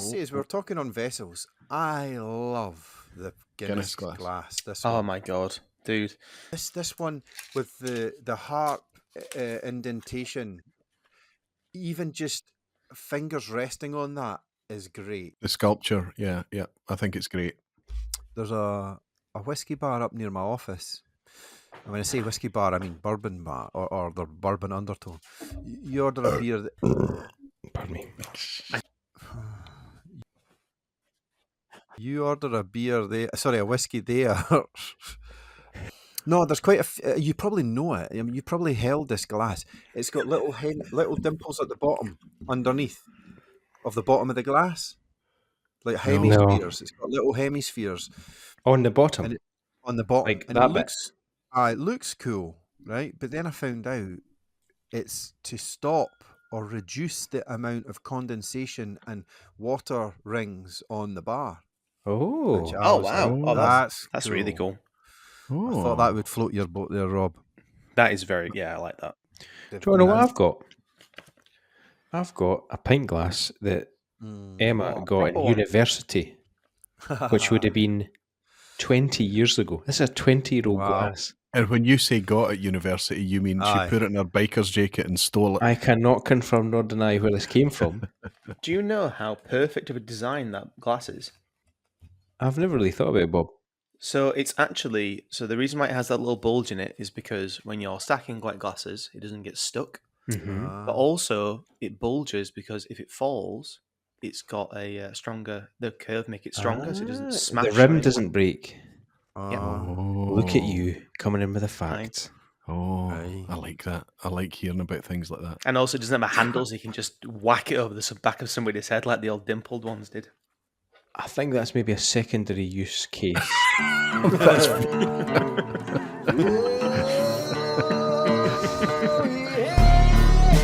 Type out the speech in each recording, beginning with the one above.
just say, as we were talking on vessels, I love the Guinness glass. This one. Oh my god, dude! This one with the harp indentation, even just fingers resting on that is great. The sculpture, yeah, I think it's great. There's a whiskey bar up near my office. And when I say whiskey bar, I mean bourbon bar or the bourbon undertone. You order a beer. Pardon me. You order a beer there. Sorry, a whiskey there. No, there's quite a. You probably know it. I mean, you probably held this glass. It's got little dimples at the bottom, underneath, of the bottom of the glass, like hemispheres. No. It's got little hemispheres on the bottom. On the bottom, like and that it looks cool, right? But then I found out it's to stop or reduce the amount of condensation and water rings on the bar. Oh, wow! Oh, that's cool. Really cool. Oh. I thought that would float your boat there, Rob. That is very, I like that. Do you know what I've got? I've got a pint glass that Emma got in university, which would have been 20 years ago. This is a 20-year-old glass. And when you say got at university, you mean she put it in her biker's jacket and stole it? I cannot confirm nor deny where this came from. Do you know how perfect of a design that glass is? I've never really thought about it, Bob. So it's actually, the reason why it has that little bulge in it is because when you're stacking like glasses, it doesn't get stuck. Mm-hmm. But also it bulges because if it falls, it's got a stronger, the curve make it stronger so it doesn't smash. The rim doesn't break. Oh. Look at you coming in with the facts. Oh, I like that. I like hearing about things like that. And also it doesn't have handles, you can just whack it over the back of somebody's head like the old dimpled ones did. I think that's maybe a secondary use case.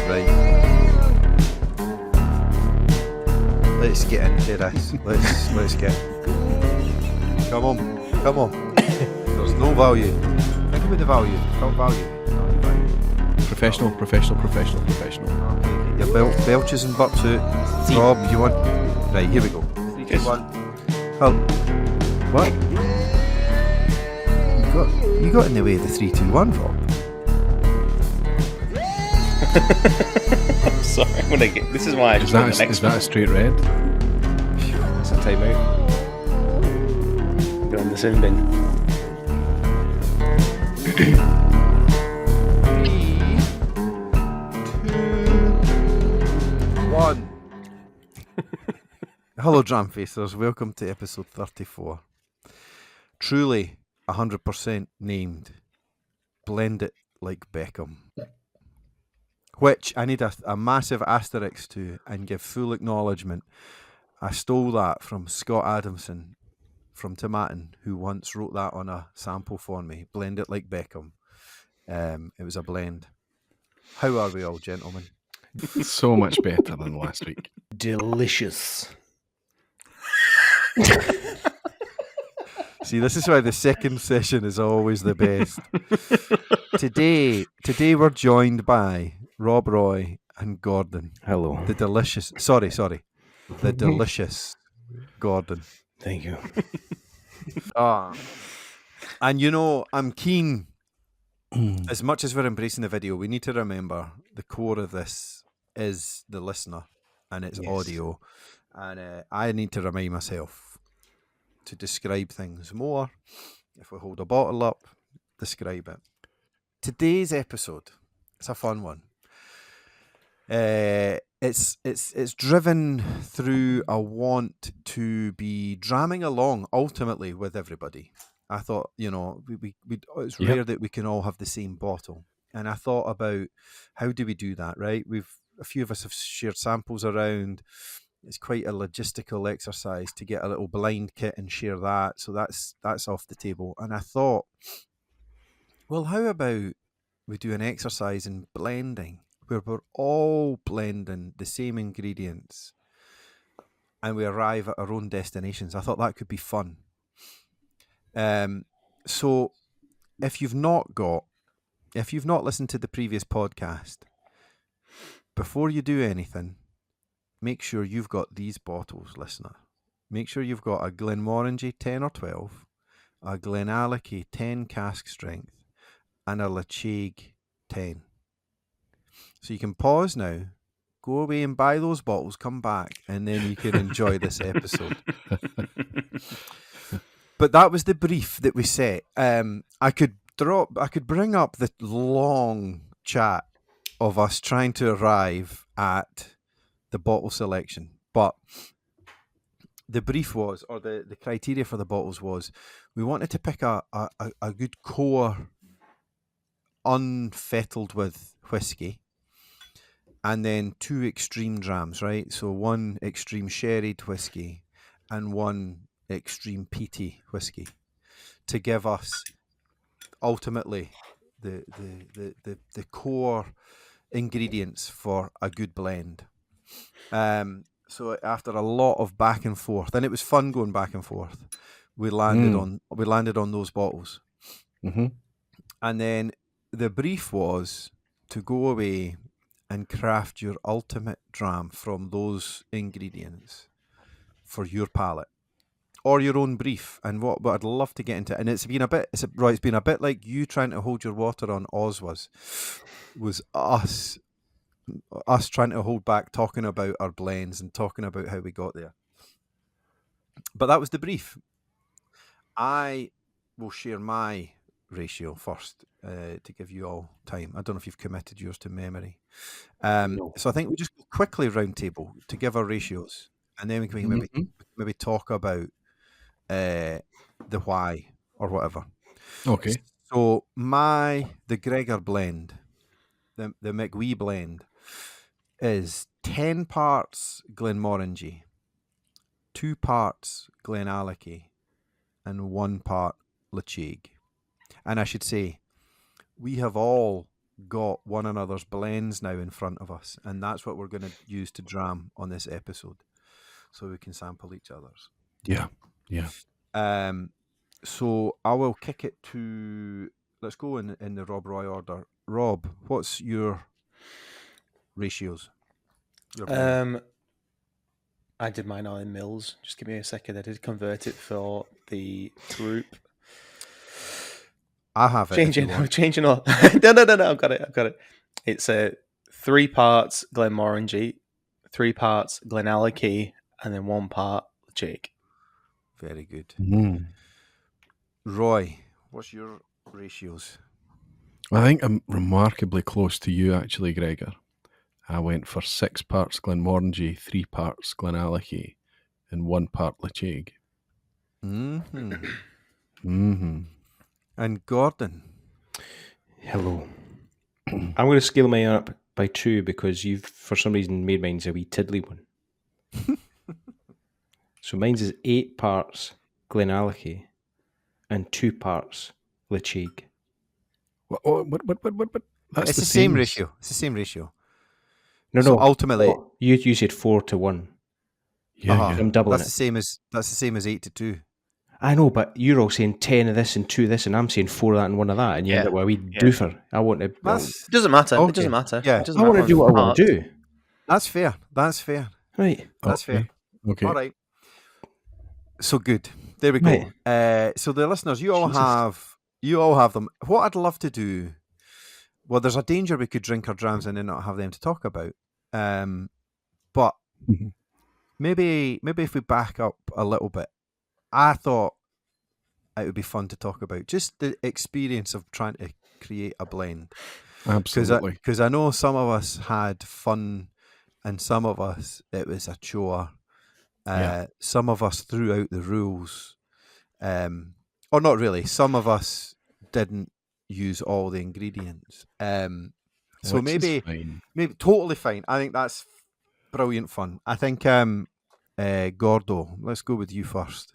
Right. Let's get into this. Let's get. Come on. There's no value. Think about the value. Talk value. Professional. Okay. Your belches and butt suit. Rob, you want? Right, here we go. 3, 2, 1. Oh, what? You got in the way of the 3, 2, 1, Rob. I'm sorry. This is why I just want the next Is that a straight red? It's a timeout. Go in the sin bin. 3, 2, 1. Hello, Dramfacers. Welcome to episode 34. Truly 100% named. Blend it like Beckham. Which I need a massive asterisk to and give full acknowledgement. I stole that from Scott Adamson from Tomatin, who once wrote that on a sample for me. Blend it like Beckham. It was a blend. How are we all, gentlemen? So much better than last week. Delicious. See, this is why the second session is always the best. Today we're joined by Rob Roy and Gordon. Hello. The delicious Gordon. Thank you. And I'm keen, as much as we're embracing the video, we need to remember the core of this is the listener and it's audio. And I need to remind myself to describe things more. If we hold a bottle up, describe it. Today's episode, it's a fun one. It's driven through a want to be dramming along ultimately with everybody. I thought, it's rare that we can all have the same bottle. And I thought about how do we do that, right? A few of us have shared samples around. It's quite a logistical exercise to get a little blind kit and share that. So that's off the table. And I thought, well, how about we do an exercise in blending where we're all blending the same ingredients and we arrive at our own destinations? I thought that could be fun. So if you've not listened to the previous podcast, before you do anything, make sure you've got these bottles, listener. Make sure you've got a Glenmorangie 10 or 12, a Glenallachie 10 cask strength, and a Ledaig 10. So you can pause now, go away and buy those bottles, come back, and then you can enjoy this episode. But that was the brief that we set. I could bring up the long chat of us trying to arrive at the bottle selection, but the brief was, or the criteria for the bottles was, we wanted to pick a good core, unfettled with whiskey, and then 2 extreme drams, right? So 1 extreme sherried whiskey and 1 extreme peaty whiskey, to give us ultimately the core ingredients for a good blend. So after a lot of back and forth, and it was fun going back and forth, we landed on those bottles. Mm-hmm. And then the brief was to go away and craft your ultimate dram from those ingredients for your palate, or your own brief. And what I'd love to get into, and it's been a bit like you trying to hold your water on Oz was us trying to hold back talking about our blends and talking about how we got there. But that was the brief. I will share my ratio first to give you all time. I don't know if you've committed yours to memory. No. So I think we just go quickly round table to give our ratios, and then we can maybe talk about the why or whatever. Okay. So the Gregor blend, the McWee blend, is 10 parts Glenmorangie, 2 parts Glenallachie, and 1 part Ledaig. And I should say, we have all got one another's blends now in front of us, and that's what we're going to use to dram on this episode, so we can sample each other's. Yeah. So I will kick it to, let's go in the Rob Roy order. Rob, what's your ratios? I did mine all in mils. Just give me a second. I did convert it for the group. I have it. Changing all. No. I've got it. It's 3 parts Glenmorangie, 3 parts Glenallachie, and then 1 part Ledaig. Very good. Mm. Roy, what's your ratios? I think I'm remarkably close to you, actually, Gregor. I went for 6 parts Glenmorangie, 3 parts Glenallachie, and 1 part Ledaig. Mm-hmm. Mm-hmm. And Gordon? Hello. I'm going to scale mine up by 2 because you've, for some reason, made mine a wee tiddly one. So mine's is 8 parts Glenallachie and 2 parts Ledaig. What? That's It's the same ratio. It's the same ratio. No. Ultimately, you said 4 to 1. Yeah. I'm doubling that's it. That's the same as 8 to 2. I know, but you're all saying 10 of this and 2 of this, and I'm saying 4 of that and 1 of that, and you end up with a wee doofer. I want to. It doesn't matter. Okay. It doesn't matter. Yeah. It doesn't I want to matter do what I part. want to do. That's fair. Right. That's fair. Okay. All right. So good. There we go. Right. So the listeners, you all Jesus. have them. What I'd love to do, well, there's a danger we could drink our drams and then not have them to talk about. But maybe if we back up a little bit, I thought it would be fun to talk about just the experience of trying to create a blend. Absolutely. Because I know some of us had fun and some of us it was a chore. Some of us threw out the rules. Or not really. Some of us didn't use all the ingredients. So maybe totally fine. I think that's brilliant fun. I think Gordo, let's go with you first.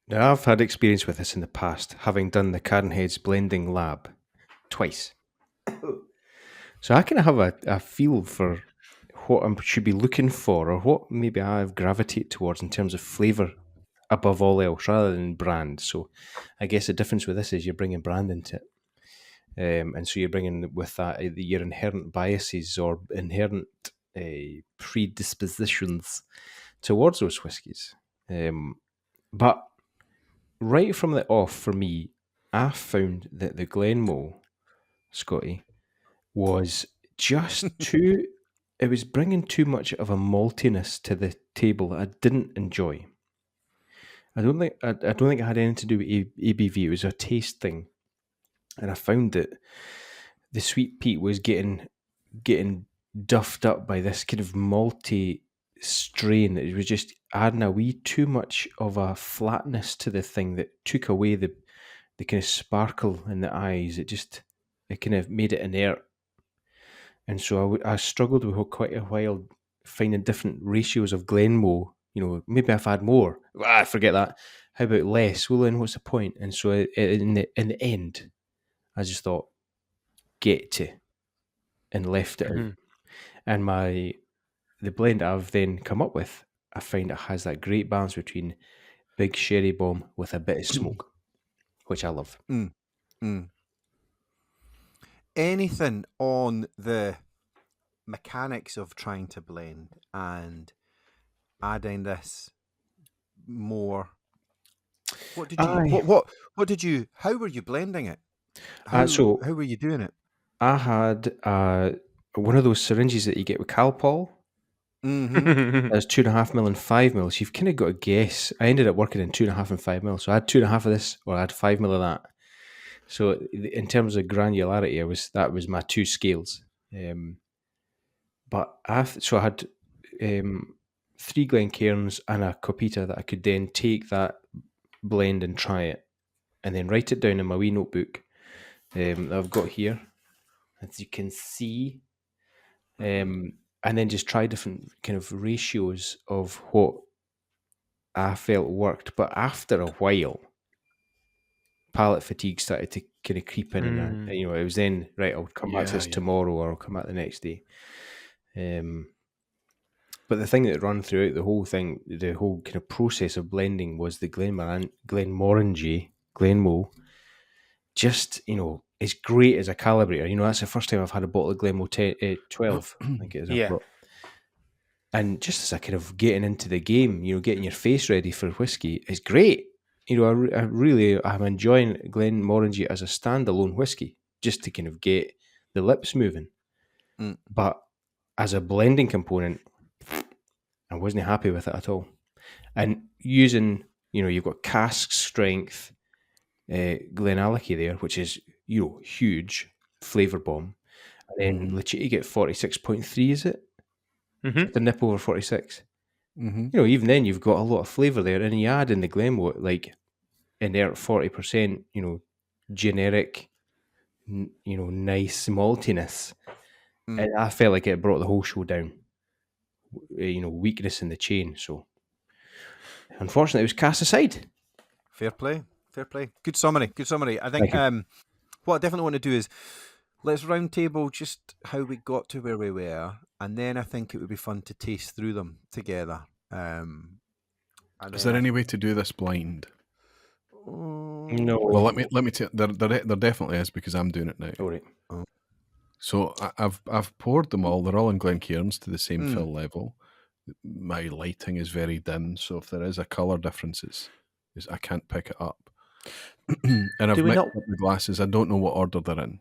Now, I've had experience with this in the past, having done the Cairnheads blending lab twice. So I kind of have a feel for what I should be looking for, or what maybe I've gravitated towards in terms of flavour above all else, rather than brand. So I guess the difference with this is you're bringing brand into it. And so you're bringing with that your inherent biases or inherent predispositions towards those whiskies. But right from the off, for me, I found that the Glenmoe, Scotty, was just too. It was bringing too much of a maltiness to the table that I didn't enjoy. I don't think it had anything to do with ABV. It was a taste thing, and I found that the sweet peat was getting duffed up by this kind of malty strain. It was just adding a wee too much of a flatness to the thing that took away the kind of sparkle in the eyes. It kind of made it inert. And so I struggled with quite a while finding different ratios of Glenmoe. Maybe if I had more, forget that. How about less? Well, then what's the point? And so in the end, I just thought, get to, and left it out. And the blend I've then come up with, I find it has that great balance between big sherry bomb with a bit of smoke, which I love. Anything on the mechanics of trying to blend and adding this more? What did you? What did you? How were you blending it? How were you doing it? I had one of those syringes that you get with Calpol. Mm-hmm. There's 2.5 ml and 5 ml. So you've kind of got to guess. I ended up working in 2.5 and 5 ml. So I had 2.5 of this, or I had 5 ml of that. So in terms of granularity, that was my two scales. But I had 3 Glencairns and a Copita that I could then take that blend and try it, and then write it down in my wee notebook that I've got here, as you can see, and then just try different kind of ratios of what I felt worked. But after a while, palate fatigue started to kind of creep in, and it was then, right, I'll come back to this tomorrow, or I'll come back the next day. But the thing that ran throughout the whole thing, the whole kind of process of blending, was the Glenmorangie, Glenmoe, just, it's great as a calibrator. That's the first time I've had a bottle of Glenmoe 12, I think it is. Yeah. And just as a kind of getting into the game, getting your face ready for whiskey is great. I'm enjoying Glenmorangie as a standalone whiskey, just to kind of get the lips moving. But as a blending component, I wasn't happy with it at all. And using, you've got Cask strength Glenallachie there, which is, huge flavour bomb. And then Ledaig get 46.3, is it? The nip over 46. Even then you've got a lot of flavour there, and you add in the Glenmoe, like inert 40%, generic, nice maltiness. And I felt like it brought the whole show down. Weakness in the chain. So, unfortunately, it was cast aside. Fair play. Good summary. I think what I definitely want to do is let's round table just how we got to where we were, and then I think it would be fun to taste through them together. Is there any way to do this blind? No. Well, let me tell. There definitely is, because I'm doing it now. All right. So I've poured them all. They're all in Glencairns to the same fill level. My lighting is very dim, so if there is a colour differences, I can't pick it up. And I've mixed up the glasses. I don't know what order they're in,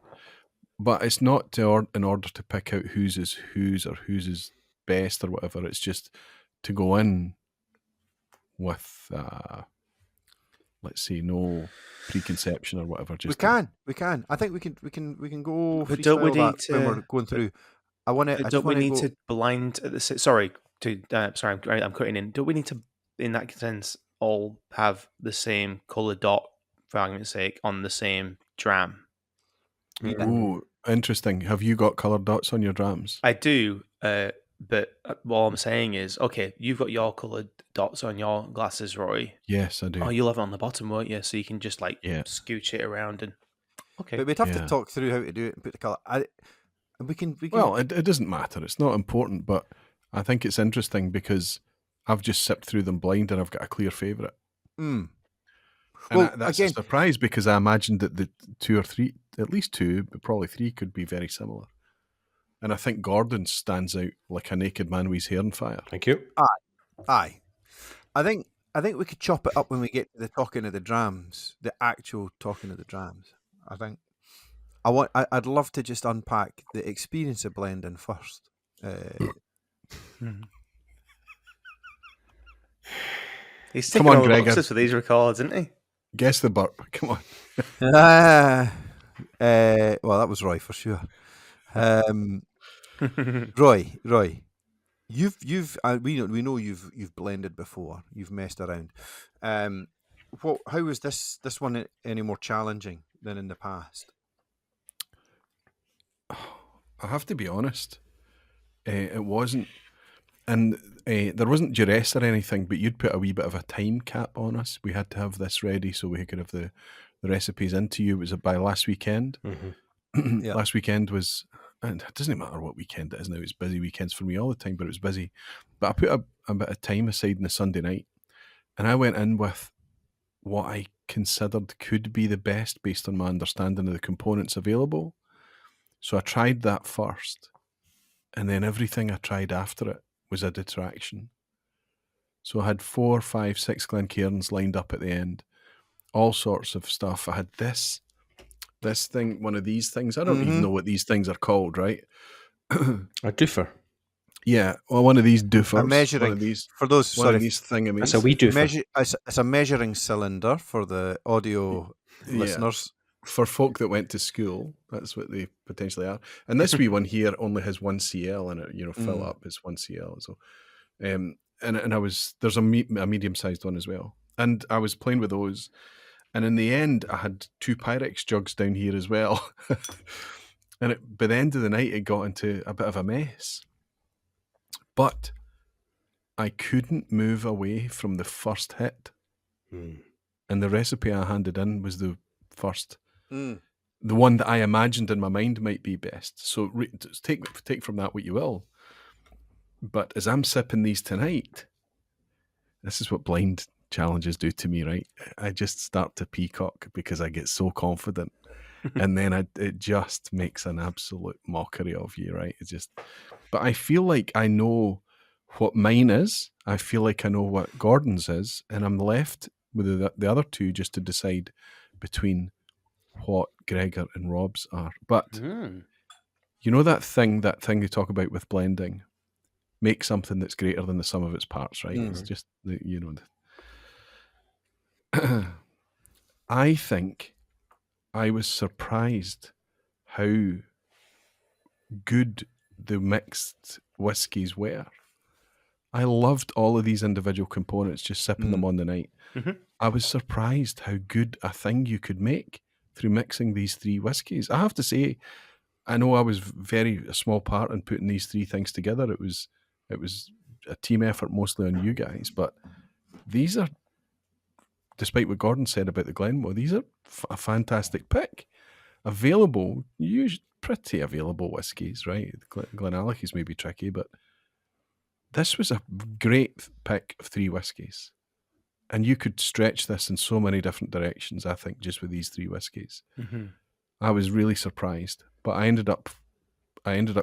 but it's not in order to pick out whose is whose or whose is best or whatever. It's just to go in with let's say no preconception or whatever. Just we can. I think we can go. But don't we need to, when we're going through? Don't we need to blind at the? Sorry, I'm cutting in. Don't we need to, in that sense, all have the same colour dot, for argument's sake, on the same dram? Ooh, interesting. Have you got coloured dots on your drams? I do, but what I'm saying is, okay, you've got your coloured dots on your glasses, Roy. Yes, I do. Oh, you'll have it on the bottom, won't you? So you can just scooch it around and. Okay, but we'd have to talk through how to do it and put the colour. We can. Well, it doesn't matter. It's not important, but I think it's interesting because I've just sipped through them blind and I've got a clear favourite. Well, That's a surprise, because I imagined that the two or three at least 2, but probably 3 could be very similar. And I think Gordon stands out like a naked man with his hair on fire. Thank you. Aye. I think we could chop it up when we get to the talking of the drams, the actual talking of the drams. I think I'd love to just unpack the experience of blending first. He's taking all the boxes for these records, isn't he? Guess the burp. Come on. Well, that was Roy for sure. Roy, we know you've blended before. You've messed around. How was this one any more challenging than in the past? I have to be honest. It wasn't, and there wasn't duress or anything, but you'd put a wee bit of a time cap on us. We had to have this ready so we could have the recipes into you. Was it by last weekend? Mm-hmm. Yeah. Last weekend was, and it doesn't matter what weekend it is now. It's busy weekends for me all the time, but it was busy. But I put a bit of time aside on the Sunday night, and I went in with what I considered could be the best based on my understanding of the components available. So I tried that first, and then everything I tried after it was a detraction. So I had 4, 5, 6 Glencairns lined up at the end, all sorts of stuff. I had this thing, one of these things. I don't even know what these things are called, right? A doofer. Yeah, well, one of these doofers. A measuring. One of these, for those, one sorry, of these thingamies. That's a wee doofer. It's a measuring cylinder for the audio listeners. For folk that went to school, that's what they potentially are. And this wee one here only has 1 CL in it. Fill up is 1 CL. So, and there's a medium-sized one as well. And I was playing with those. And in the end, I had 2 Pyrex jugs down here as well. And by the end of the night, it got into a bit of a mess. But I couldn't move away from the first hit. And the recipe I handed in was the first. The one that I imagined in my mind might be best. So take from that what you will. But as I'm sipping these tonight, this is what blind challenges do to me, right? I just start to peacock because I get so confident. And then it just makes an absolute mockery of you, right? But I feel like I know what mine is. I feel like I know what Gordon's is. And I'm left with the other 2 just to decide between what Gregor and Rob's are. But you know that thing they talk about with blending, make something that's greater than the sum of its parts, right? It's just I think I was surprised how good the mixed whiskies were. I loved all of these individual components, just sipping them on the night. I was surprised how good a thing you could make through mixing these 3 whiskies. I have to say, I know I was a small part in putting these 3 things together. It was a team effort mostly on you guys, but these are, despite what Gordon said about the Glenmore, these are a fantastic pick. Available, pretty available whiskies, right? Glenallachie's may be tricky, but this was a great pick of 3 whiskies. And you could stretch this in so many different directions, I think, just with these 3 whiskies. I was really surprised, but I ended up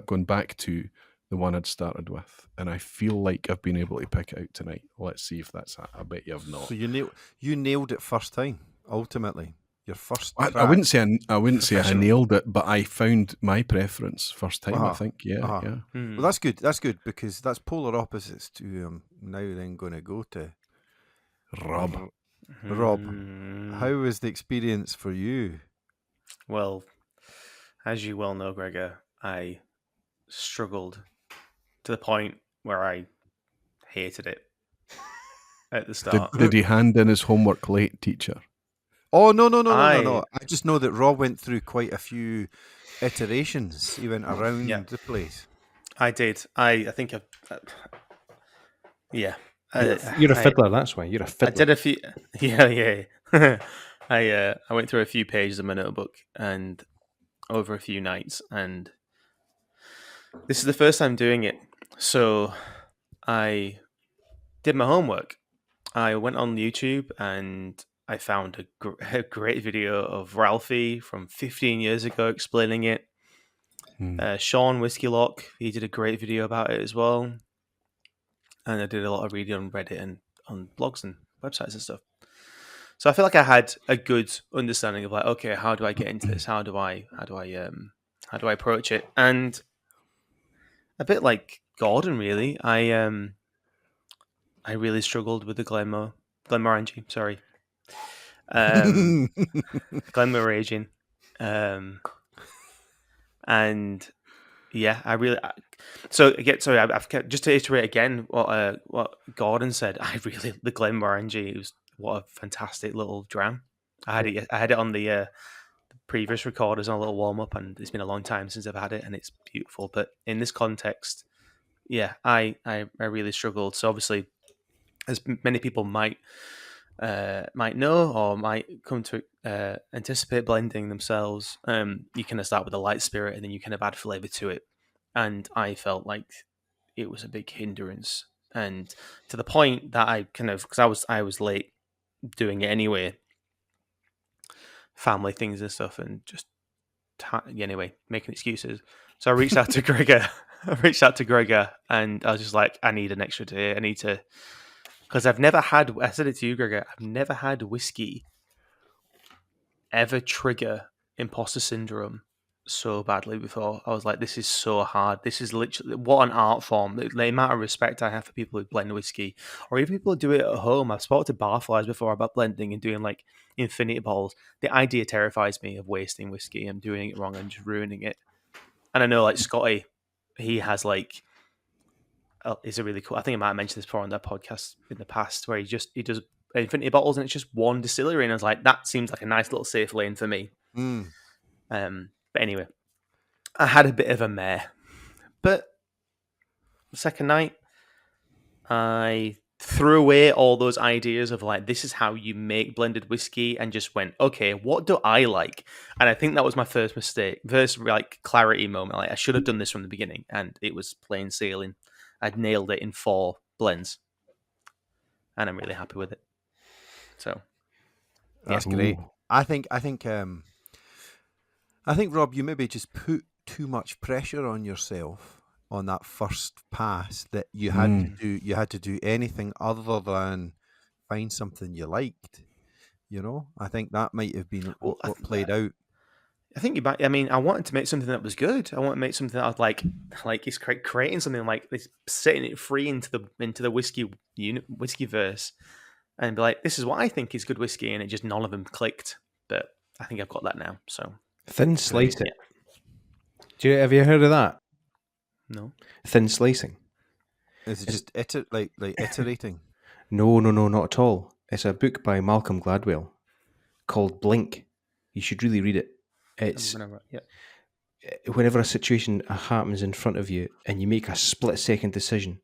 going back to the one I'd started with, and I feel like I've been able to pick it out tonight. Let's see if that's. I bet you have not. So you nailed it first time. Ultimately, your first. I wouldn't say I nailed it, but I found my preference first time. I think, yeah. Well, that's good. That's good because that's polar opposites to now. Then going to go to Rob. Rob, how was the experience for you? Well, as you well know, Gregor, I struggled to the point where I hated it at the start. Did he hand in his homework late, teacher? Oh, no. I just know that Rob went through quite a few iterations. He went around the place. I did. I think yeah. You're a fiddler, that's why. You're a fiddler. I did a few... Yeah. I went through a few pages of my notebook and over a few nights, and this is the first time doing it. So I did my homework. I went on YouTube and I found a great video of Ralphie from 15 years ago explaining it. Sean Whiskey Lock, he did a great video about it as well. And I did a lot of reading on Reddit and on blogs and websites and stuff. So I feel like I had a good understanding of like, okay, how do I get into this? How do I approach it? And a bit like Gordon, really, I really struggled with the Glenmorangie, sorry. Glenmorangie. And yeah, I've kept, just to iterate again what Gordon said. The Glenmorangie, what a fantastic little dram. I had it on the previous recorders on a little warm up, and it's been a long time since I've had it, and it's beautiful. But in this context, yeah, I really struggled. So obviously, as many people might know or might come to anticipate blending themselves, you kind of start with a light spirit and then you kind of add flavor to it. And I felt like it was a big hindrance, and to the point that I kind of, because I was late doing it anyway, family things and stuff, and just anyway making excuses. So I reached out to Gregor. And I was just like, I need an extra day. I need to. Because I've never had, I said it to you, Gregor, I've never had whiskey ever trigger imposter syndrome so badly before. I was like, this is so hard. This is literally, what an art form. The amount of respect I have for people who blend whiskey, or even people who do it at home. I've spoken to barflies before about blending and doing like infinity bottles. The idea terrifies me of wasting whiskey and doing it wrong and just ruining it. And I know like Scotty, he has like, is a really cool. I think I might have mentioned this before on that podcast in the past, where he does infinity bottles and it's just one distillery, and I was like, that seems like a nice little safe lane for me. But anyway, I had a bit of a mare, but the second night I threw away all those ideas of like, this is how you make blended whiskey, and just went, okay, what do I like? And I think that was my first like clarity moment. Like, I should have done this from the beginning, and it was plain sailing. I'd nailed it in 4 blends, and I'm really happy with it. So that's great. I think Rob, you maybe just put too much pressure on yourself on that first pass, that you had to do anything other than find something you liked. You know, I think that might have been what played out. I think you might. I mean, I wanted to make something that was good. I want to make something that I was like it's creating something like this, setting it free into the whiskey verse, and be like, this is what I think is good whiskey, and it just none of them clicked. But I think I've got that now. So thin slicing. Yeah. Have you heard of that? No. Thin slicing. Is it just iterating? No, not at all. It's a book by Malcolm Gladwell called Blink. You should really read it. It's whenever a situation happens in front of you and you make a split-second decision,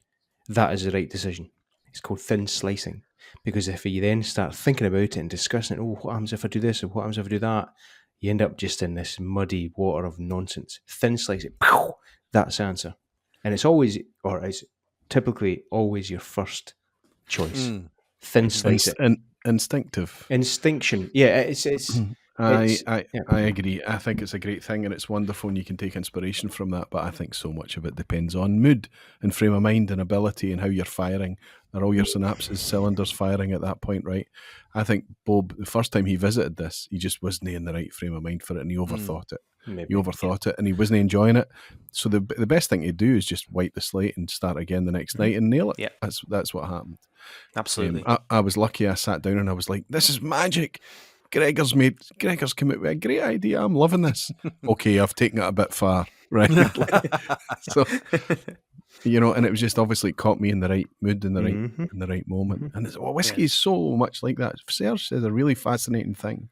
that is the right decision. It's called thin slicing, because if you then start thinking about it and discussing it, what happens if I do this and what happens if I do that, you end up just in this muddy water of nonsense. Thin slicing, that's the answer. And it's typically always your first choice. Thin slicing. Instinctive. Instinction. Yeah, it's I agree. I think it's a great thing, and it's wonderful, and you can take inspiration from that, but I think so much of it depends on mood and frame of mind and ability and how you're firing. Are all your synapses cylinders firing at that point, right? I think Bob, the first time he visited this, he just wasn't in the right frame of mind for it, and he overthought it. Maybe. He overthought it, and he wasn't enjoying it. So the best thing to do is just wipe the slate and start again the next night and nail it. Yeah. That's what happened. Absolutely. I was lucky. I sat down and I was like, this is magic. Gregor's come out with a great idea. I'm loving this. Okay, I've taken it a bit far, right? So, and it was just obviously caught me in the right mood, in the right moment. And whiskey is so much like that. Serge says a really fascinating thing.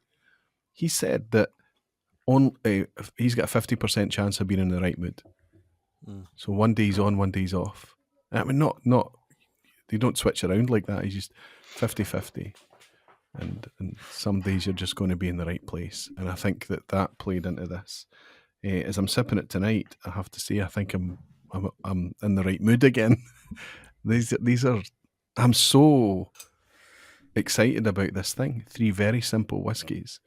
He said that he's got a 50% chance of being in the right mood. So one day he's on, one day he's off. I mean, not they don't switch around like that. He's just 50-50. And some days you're just going to be in the right place. And I think that played into this. As I'm sipping it tonight, I have to say, I think I'm in the right mood again. These are, I'm so excited about this thing. 3 very simple whiskies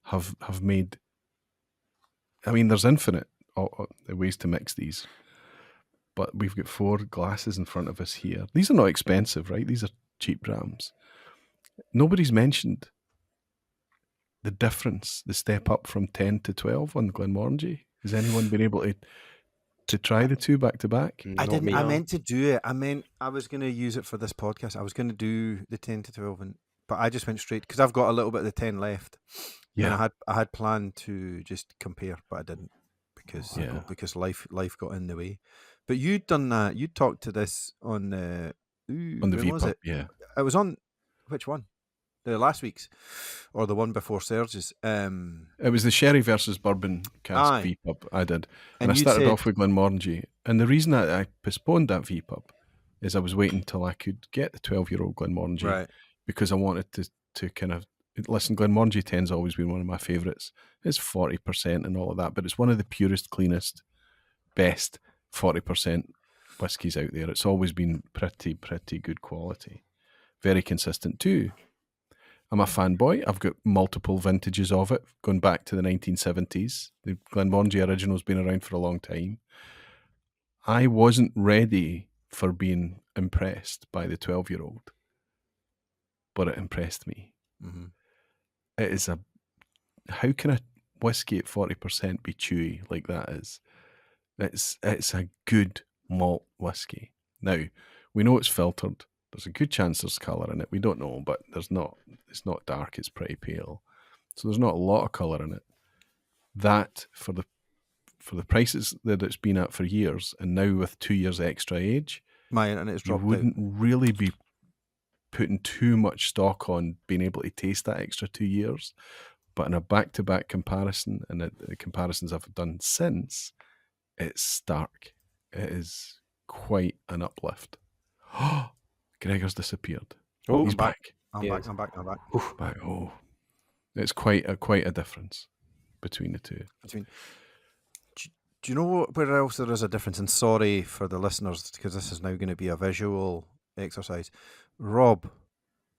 have made. I mean, there's infinite ways to mix these, but we've got 4 glasses in front of us here. These are not expensive, right? These are cheap drams. Nobody's mentioned the difference, the step up from 10 to 12 on Glenmorangie. Has anyone been able to try the 2 back to back? I didn't. I meant to do it. I was going to use it for this podcast. I was going to do the 10 to 12, but I just went straight because I've got a little bit of the 10 left. Yeah, and I had planned to just compare, but I didn't because life got in the way. But you'd done that. You talked to this on the VPUB. Yeah, it was on which one? The last week's or the one before Serge's? It was the Sherry versus Bourbon Cask VPUB I did. And I started off with Glenmorangie. And the reason I postponed that VPUB is I was waiting till I could get the 12-year-old Glenmorangie. Right. Because I wanted to kind of... Listen, Glenmorangie 10's always been one of my favourites. It's 40% and all of that, but it's one of the purest, cleanest, best 40% whiskies out there. It's always been pretty good quality. Very consistent too. I'm a fanboy. I've got multiple vintages of it, going back to the 1970s. The Glenmorangie original's been around for a long time. I wasn't ready for being impressed by the 12-year-old, but it impressed me. Mm-hmm. It is how can a whiskey at 40% be chewy like that is? It's a good malt whiskey. Now, we know it's filtered. There's a good chance there's colour in it. We don't know, but it's not dark, it's pretty pale. So there's not a lot of colour in it. That, for the prices that it's been at for years, and now with 2 years extra age, my internet's dropped you wouldn't really be putting too much stock on being able to taste that extra 2 years. But in a back-to-back comparison, and the comparisons I've done since, it's stark. It is quite an uplift. Gregor's disappeared. Oh, he's back. I'm back. Oof, back. Oh, it's quite a difference between the two. Do you know where else there is a difference? And sorry for the listeners, because this is now going to be a visual exercise. Rob,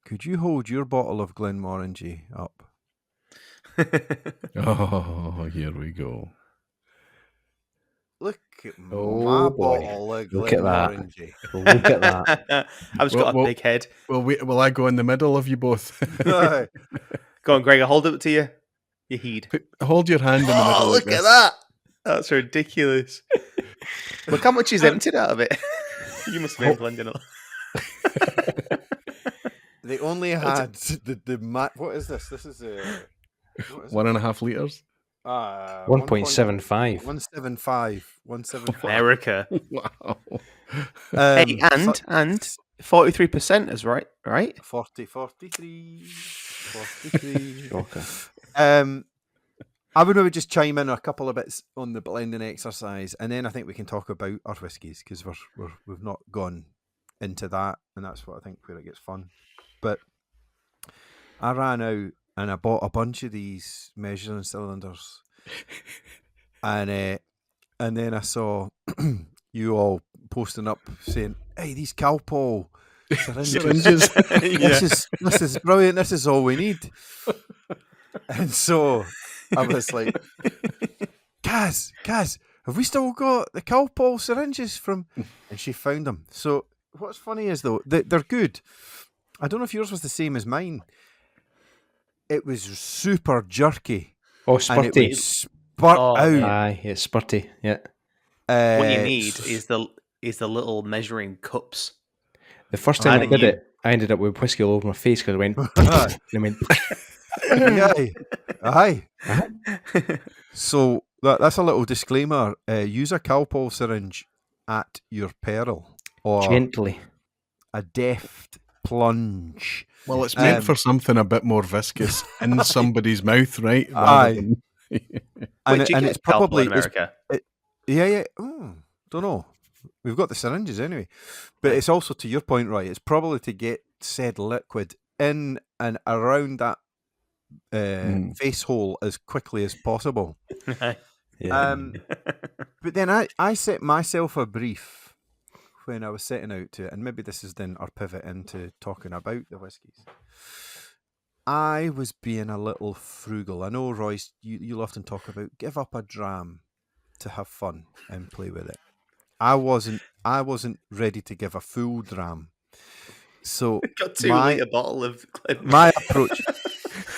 could you hold your bottle of Glenmorangie up? Oh, here we go. Look at my bottle of Glenmorangie. Look at that. I've just got a big head. Will I go in the middle of you both? Go on, Gregor, hold it to you. You heed. Hold your hand in the middle. Oh, look at that. That's ridiculous. Look how much is emptied out of it. You must have been blending it. They only had the what is this? This is 1.5 litres. 1.75. 175. America. Wow. Hey, and 43% is right? 43. Okay. I would maybe just chime in a couple of bits on the blending exercise, and then I think we can talk about our whiskies, because we've not gone into that, and that's what I think where it gets fun. But I ran out and I bought a bunch of these measuring cylinders, and then I saw you all posting up saying, "Hey, these Calpol syringes, this is brilliant. This is all we need." And so I was like, Kaz, have we still got the Calpol syringes from? And she found them. So what's funny is, though, they're good. I don't know if yours was the same as mine. It was super jerky. Oh, spurty. And it would spurt out. Aye, it's spurty, yeah. What you need is the little measuring cups. The first time I did it, I ended up with whiskey all over my face because I went... and I went... Aye. So that's a little disclaimer. Use a Calpol syringe at your peril, or gently. A deft plunge. Well, it's meant for something a bit more viscous in somebody's mouth, right? Aye. and it's probably in America. Yeah. Don't know. We've got the syringes anyway, but it's also, to your point, right? It's probably to get said liquid in and around that face hole as quickly as possible. Yeah. But then I set myself a brief when I was setting out to, and maybe this is then our pivot into talking about the whiskies, I was being a little frugal. I know, Royce, you'll often talk about give up a dram to have fun and play with it. I wasn't ready to give a full dram. So got 2 litre bottle of my approach.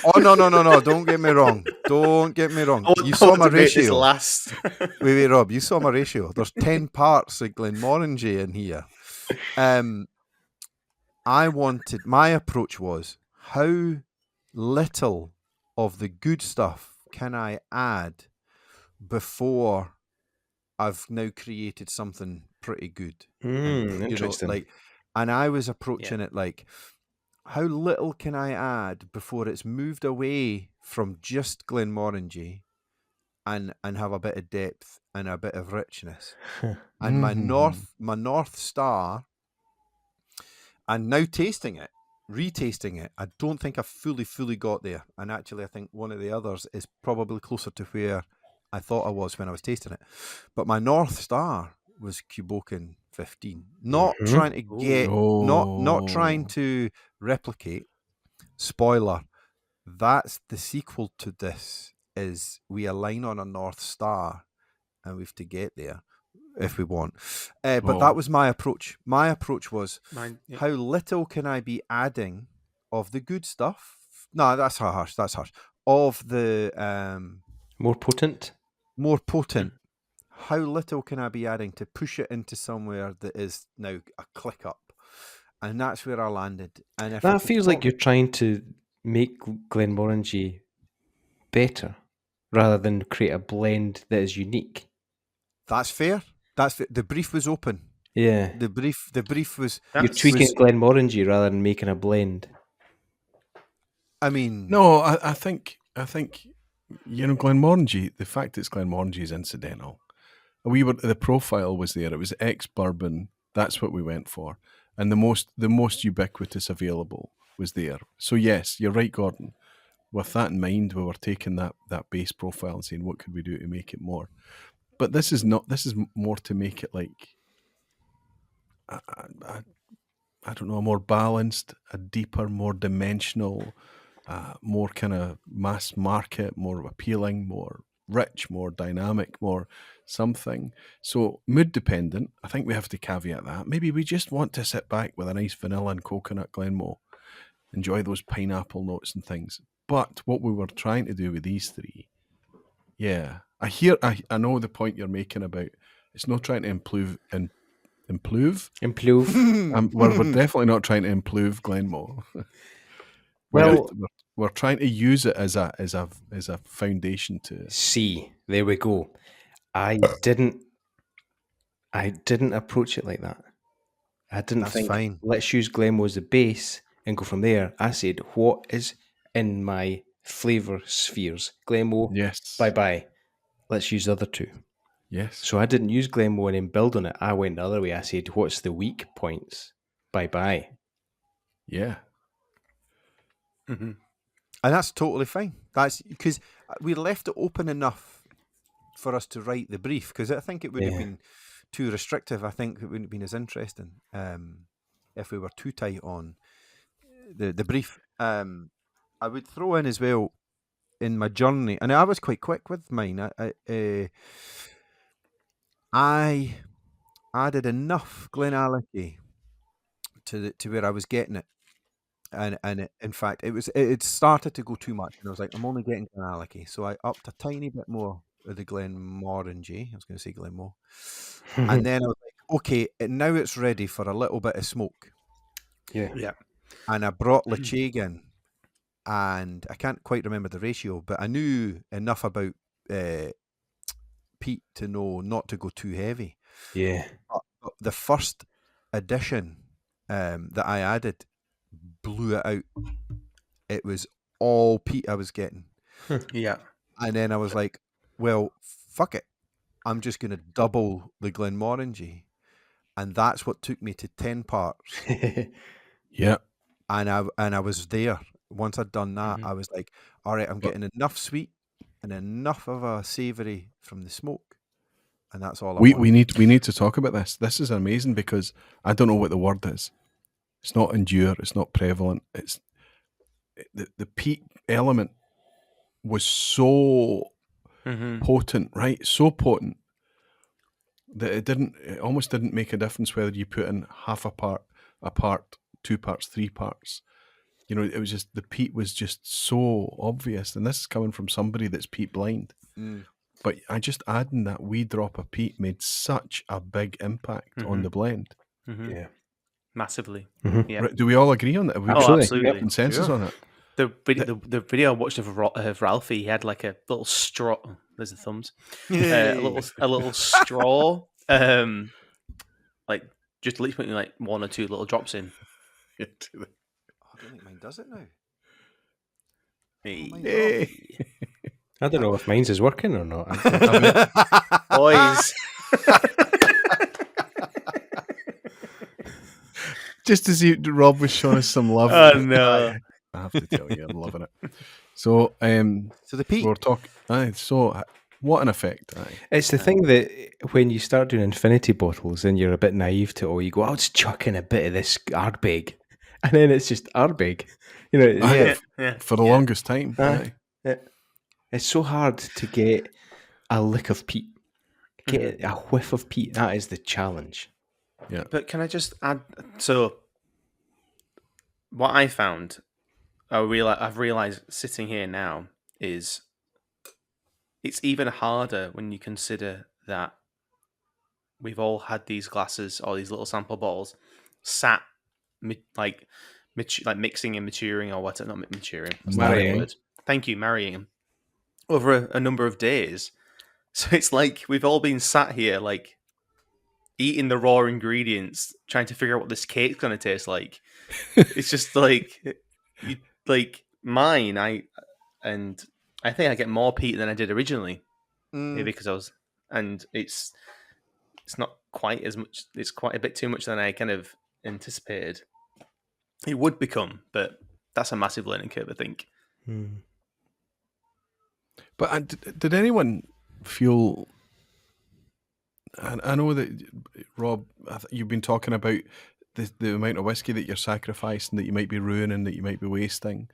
Oh no! Don't get me wrong. You saw my ratio. Last. wait, Rob. You saw my ratio. There's 10 parts of Glenmorangie in here. My approach was how little of the good stuff can I add before I've now created something pretty good. Interesting. And I was approaching it like, how little can I add before it's moved away from just Glenmorangie and have a bit of depth and a bit of richness. And my North Star, and now retasting it, I don't think I've fully got there. And actually, I think one of the others is probably closer to where I thought I was when I was tasting it. But my North Star was Cuboken 15. Not trying to get, not trying to replicate. Spoiler, that's the sequel to this, is we align on a North Star and we have to get there if we want. But that was my approach. My approach was, how little can I be adding of the good stuff? No, that's harsh. Of the... More potent? More potent. How little can I be adding to push it into somewhere that is now a click up? And that's where I landed. And if that feels like you're trying to make Glenmorangie better rather than create a blend that is unique. That's fair. The brief was open. Yeah. The brief was... You're tweaking Glenmorangie rather than making a blend. I mean... No, I think Glenmorangie, the fact it's Glenmorangie is incidental. The profile was there. It was ex-bourbon. That's what we went for. And the most ubiquitous available was there. So yes, you're right, Gordon. With that in mind, we were taking that base profile and saying, what could we do to make it more? But this is more to make it like, I don't know, a more balanced, a deeper, more dimensional, more kind of mass market, more appealing, more rich, more dynamic, more something. So mood dependent. I think we have to caveat that. Maybe we just want to sit back with a nice vanilla and coconut Glenmo, enjoy those pineapple notes and things. But what we were trying to do with these three, I know the point you're making about it's not trying to improve. We're definitely not trying to improve Glenmo. We're trying to use it as a foundation to see. There we go. I didn't approach it like that. I didn't think fine. Let's use Glenmo as the base and go from there. I said, what is in my flavour spheres? Glenmo, yes. Bye. Let's use the other two. Yes. So I didn't use Glenmo and then build on it. I went the other way. I said, what's the weak points? Bye. Yeah. Mm-hmm. And that's totally fine. That's because we left it open enough for us to write the brief, because I think it would have been too restrictive. I think it wouldn't have been as interesting if we were too tight on the brief. I would throw in as well in my journey, and I was quite quick with mine. I added enough Glenallachie to where I was getting it. And in fact, it started to go too much, and I was like, I'm only getting Glenallachie, so I upped a tiny bit more of the Glenmorangie. I was going to say Glenmo, and then I was like, okay, now it's ready for a little bit of smoke. Yeah. And I brought Ledaig in, and I can't quite remember the ratio, but I knew enough about peat to know not to go too heavy. Yeah. But the first addition that I added blew it out. It was all peat I was getting. Yeah. And then I was like, well, fuck it. I'm just going to double the Glenmorangie. And that's what took me to 10 parts. Yeah. And I was there. Once I'd done that, I was like, all right, I'm getting enough sweet and enough of a savoury from the smoke. and that's all I want. We need to talk about this. This is amazing because I don't know what the word is. It's not endure. It's not prevalent. It's the peat element was so potent, right? So potent that it almost didn't make a difference whether you put in half a part, 2 parts, 3 parts. You know, it was just, the peat was just so obvious. And this is coming from somebody that's peat blind. But I just adding that wee drop of peat made such a big impact on the blend. Yeah. Massively. Yeah. Do we all agree on that? Absolutely. Consensus on it? The video I watched of Ralphie, he had like a little straw. There's the thumbs. A little straw. Like just literally putting like 1 or 2 little drops in. I don't think mine does it now. Hey. I don't know if mine's is working or not. Boys. Just to see Rob was showing us some love. Oh no. I have to tell you, I'm loving it. So, so the peat. We're talking. So, what an effect! It's the thing that when you start doing infinity bottles, and you're a bit naive to it all, you go, "I'll just chuck in a bit of this Ardbeg," and then it's just Ardbeg. You know, for the longest time. It's so hard to get a lick of peat, get a whiff of peat. That is the challenge. Yeah. But can I just add? So, what I found, I've realized sitting here now is it's even harder when you consider that we've all had these glasses or these little sample bottles sat like mixing and maturing, or what's it? Not maturing. Marrying. Thank you, marrying over a number of days. So it's like we've all been sat here like eating the raw ingredients, trying to figure out what this cake's going to taste like. It's just like mine. I think I get more peat than I did originally, maybe because it's not quite as much. It's quite a bit too much than I kind of anticipated it would become, but that's a massive learning curve, I think. But did anyone feel? I know that, Rob, you've been talking about the amount of whiskey that you're sacrificing, that you might be ruining, that you might be wasting.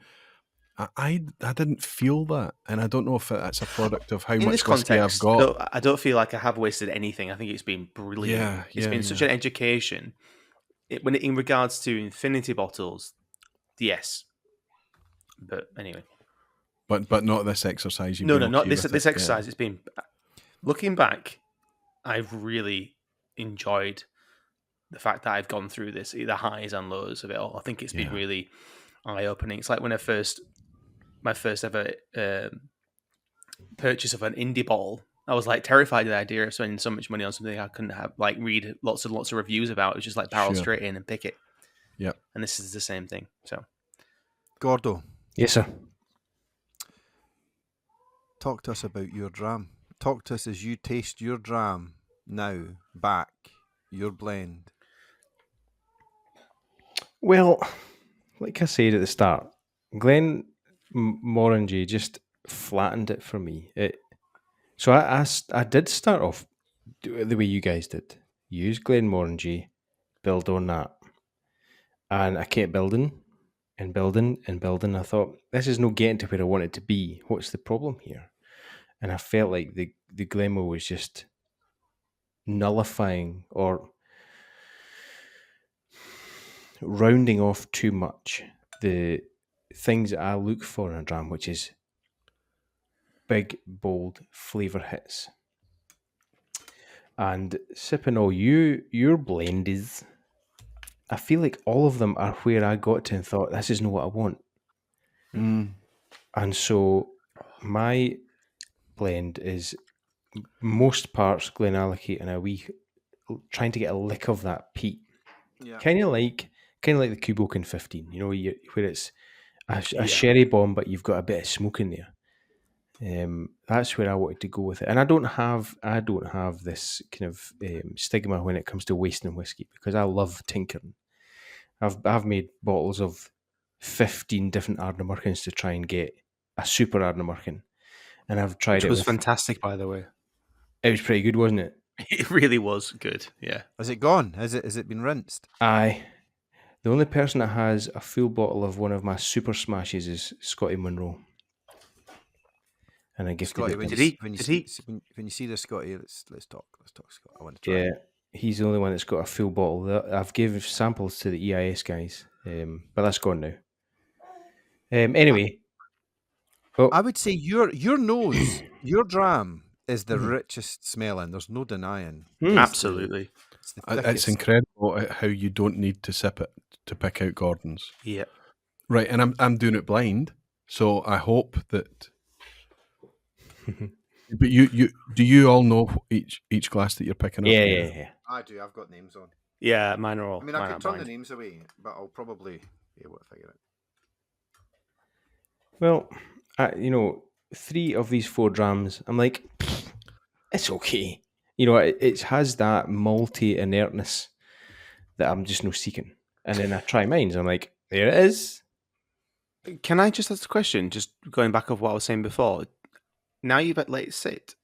I didn't feel that, and I don't know if that's a product of how much whiskey I've got. I don't feel like I have wasted anything. I think it's been brilliant. It's been such an education. In regards to infinity bottles, yes. But anyway. But not this exercise. No, not this exercise. It's been, looking back, I've really enjoyed the fact that I've gone through this, the highs and lows of it all. I think it's been really eye-opening. It's like when my first ever purchase of an indie bottle, I was like terrified of the idea of spending so much money on something I couldn't have, like, read lots of reviews about. It was just like barrel straight in and pick it. Yeah. And this is the same thing. So, Gordo. Yes, sir. Talk to us about your dram. Talk to us as you taste your dram now, back, your blend. Well, like I said at the start, Glenmorangie just flattened it for me. So I did start off the way you guys did. Use Glenmorangie, build on that. And I kept building and building and building. I thought, this is no getting to where I wanted to be. What's the problem here? And I felt like the Glenmo was just nullifying or rounding off too much the things that I look for in a dram, which is big, bold flavour hits. And sipping all your blend is, I feel like all of them are where I got to and thought, this is not what I want. And so my blend is most parts Glenallachie and a wee, trying to get a lick of that peat. Yeah. Kind of like the Kuboken 15, you know, where it's a sherry bomb, but you've got a bit of smoke in there. That's where I wanted to go with it, and I don't have this kind of stigma when it comes to wasting whiskey, because I love tinkering. I've made bottles of 15 different Ardnamurchans to try and get a super Ardnamurchan, and I've tried it. Which was fantastic, by the way. It was pretty good, wasn't it? It really was good. Yeah. Has it gone? Has it been rinsed? Aye. The only person that has a full bottle of one of my super smashes is Scotty Munro. And I gifted Scotty, it. when you see this, Scotty, let's talk. Let's talk, Scott. I want to try. Yeah, he's the only one that's got a full bottle. I've given samples to the EIS guys, but that's gone now. Anyway, I would say your nose, your dram is the richest smelling. There's no denying. Absolutely. It's incredible how you don't need to sip it to pick out Gordon's. Yeah. Right, and I'm doing it blind, so I hope that. But do you all know each glass that you're picking up? Yeah. I do. I've got names on. Yeah, mine are all. I mean, I can turn the names away, but I'll probably be able to figure it. Well, 3 of these 4 drams, I'm like, it's okay. It has that malty inertness that I'm just no seeking. And then I try mine, and I'm like, there it is. Can I just ask a question? Just going back of what I was saying before. Now you've let it sit.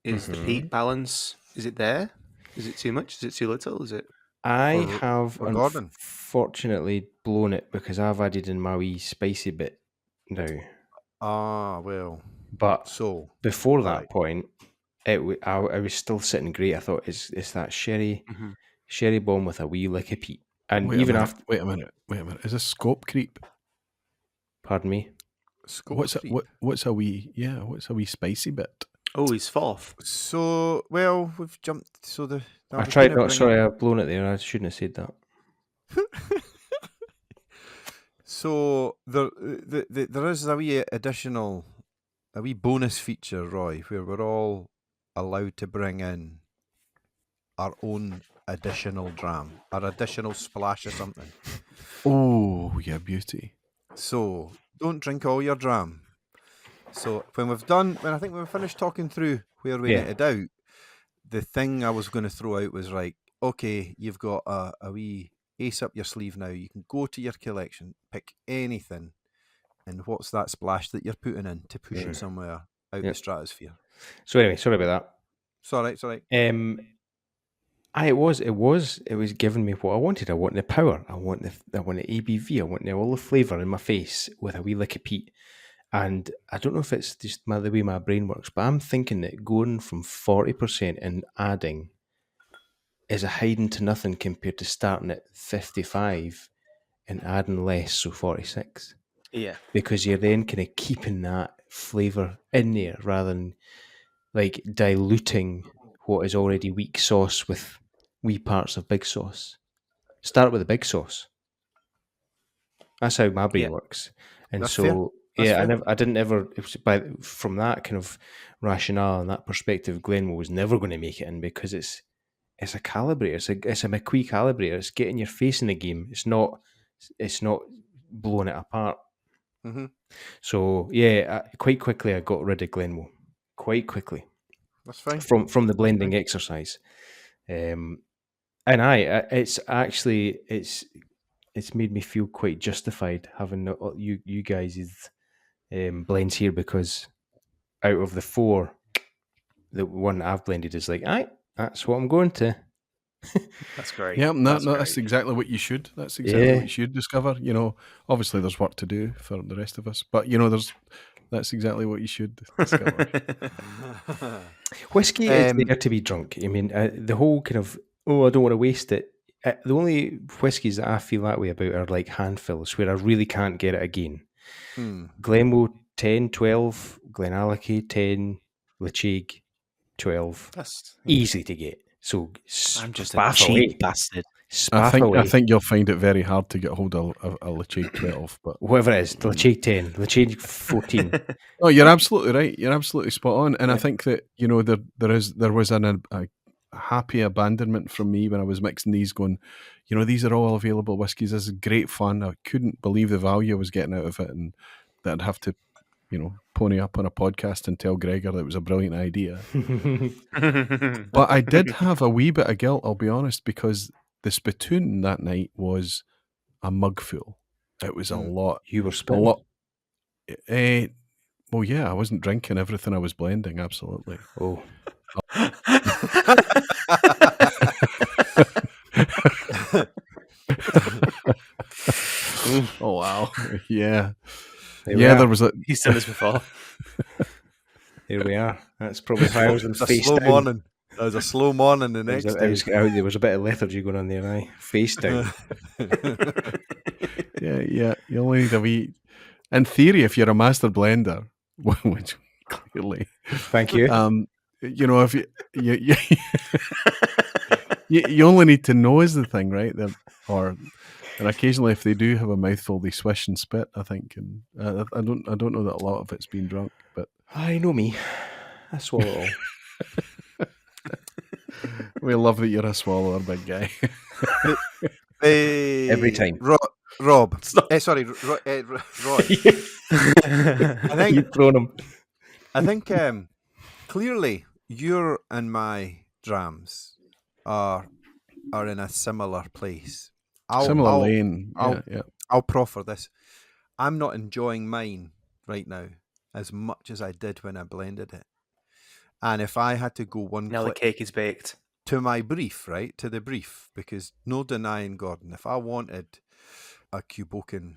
Is the peat balance? Is it there? Is it too much? Is it too little? Is it? I have unfortunately blown it because I've added in my wee spicy bit now. Ah, well. But before that right. point, I was still sitting great. I thought it's that sherry bomb with a wee lick of peat. And wait a minute. Is this scope creep? Pardon me. What's a wee spicy bit? Oh, he's fourth. So we've jumped. So I tried. Sorry, I've blown it there. I shouldn't have said that. So there is a wee bonus feature, Roy, where we're all allowed to bring in our own additional dram, our additional splash or something. Oh, yeah, beauty. So don't drink all your dram. So when we've finished talking through where we netted out, the thing I was going to throw out was right. Okay, you've got a wee ace up your sleeve now. You can go to your collection, pick anything, and what's that splash that you're putting in to push it somewhere out the stratosphere. So anyway, sorry about that. Sorry. It was giving me what I wanted. I want the power. I want the ABV. I want all the flavour in my face with a wee lick of peat. And I don't know if it's just the way my brain works, but I'm thinking that going from 40% and adding is a hiding to nothing compared to starting at 55 and adding less, so 46. Yeah. Because you're then kind of keeping that flavour in there rather than like diluting what is already weak sauce with wee parts of big sauce. Start with the big sauce. That's how my brain works. And that's so, fair. I didn't ever, from that kind of rationale and that perspective, Glenmo was never going to make it in because it's a calibrator. It's a McQueen calibrator. It's getting your face in the game. It's not blowing it apart. Mm-hmm. So, quite quickly I got rid of Glenmo. Quite quickly. That's fine. From the blending exercise. And it's made me feel quite justified having you guys' blends here because out of the 4, the one I've blended is like, that's what I'm going to. That's great. Yeah, that's exactly what you should. That's exactly what you should discover. Obviously there's work to do for the rest of us, but that's exactly what you should discover. Whiskey is there to be drunk. I mean, the whole kind of, I don't want to waste it. The only whiskies that I feel that way about are like handfills where I really can't get it again. Glenmo 10, 12, Glenallachie 10, Ledaig 12. That's easy to get. So I'm just a cheap bastard. I think you'll find it very hard to get hold of a Ledaig 12, but whatever it is, the Ledaig 10, Ledaig 14. Oh, you're absolutely right. You're absolutely spot on. And I think that there was a happy abandonment from me when I was mixing these, going, these are all available whiskies. This is great fun. I couldn't believe the value I was getting out of it, and that I'd have to, pony up on a podcast and tell Gregor that it was a brilliant idea. But I did have a wee bit of guilt, I'll be honest, because the spittoon that night was a mugful. It was a lot. You were spitting? Well, yeah, I wasn't drinking everything I was blending, absolutely. Oh. Oh wow! Yeah, There was a. He's done this before. Here we are. That's probably how I was in It's a face slow down. morning. There was a slow morning the next day. There was a bit of lethargy going on there, aye. Face down. Yeah. You only need a wee. In theory, if you're a master blender, which clearly, Thank you. If you only need to know is the thing, right? And occasionally, if they do have a mouthful, they swish and spit. I think, and I don't know that a lot of it's been drunk, but I know me. I swallow it all. we love that you're a swallower, big guy. Every time. Rob. Sorry, Roy. I think you've thrown him. I think clearly your and my drams are in a similar place. Similar lane. I'll proffer this. I'm not enjoying mine right now as much as I did when I blended it. And if I had to go now the cake is baked to my brief, right, to the brief, because no denying Gordon, if I wanted a Cuboken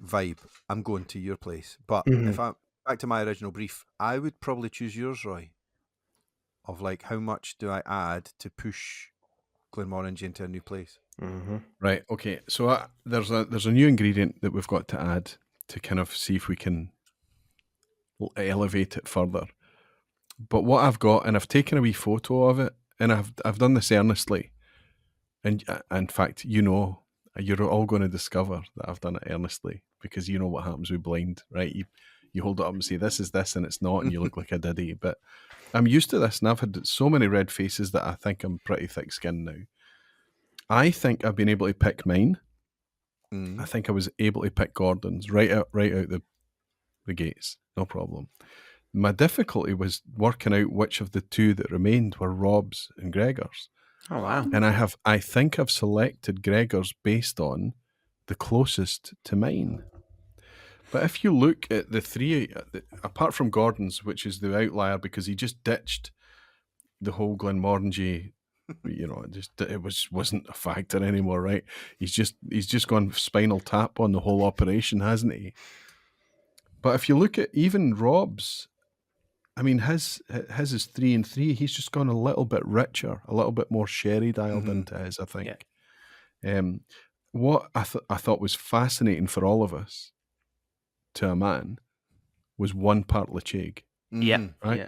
vibe, I'm going to your place. But if I'm back to my original brief, I would probably choose yours, Roy. Of like, how much do I add to push Glenmorangie into a new place? Right. Okay. So there's a new ingredient that we've got to add to kind of see if we can elevate it further. But what I've got, and I've taken a wee photo of it, and I've done this earnestly, and in fact, you're all going to discover that I've done it earnestly, because you know what happens with blind, right? You hold it up and say this is this, and it's not, and you look like a diddy. But I'm used to this, and I've had so many red faces that I think I'm pretty thick-skinned now. I think I've been able to pick mine. I think I was able to pick Gordon's right out the gates, no problem. My difficulty was working out which of the two that remained were Rob's and Gregor's. Oh wow! And I think I've selected Gregor's based on the closest to mine. But if you look at the three, apart from Gordon's, which is the outlier because he just ditched the whole Glenmorangie, it wasn't a factor anymore, right? He's just gone spinal tap on the whole operation, hasn't he? But if you look at even Rob's, I mean, his is 3 and 3. He's just gone a little bit richer, a little bit more sherry dialed into his, I think. Yeah. What I thought was fascinating for all of us, to a man, was 1 part Ledaig. Yeah. Right? Yeah.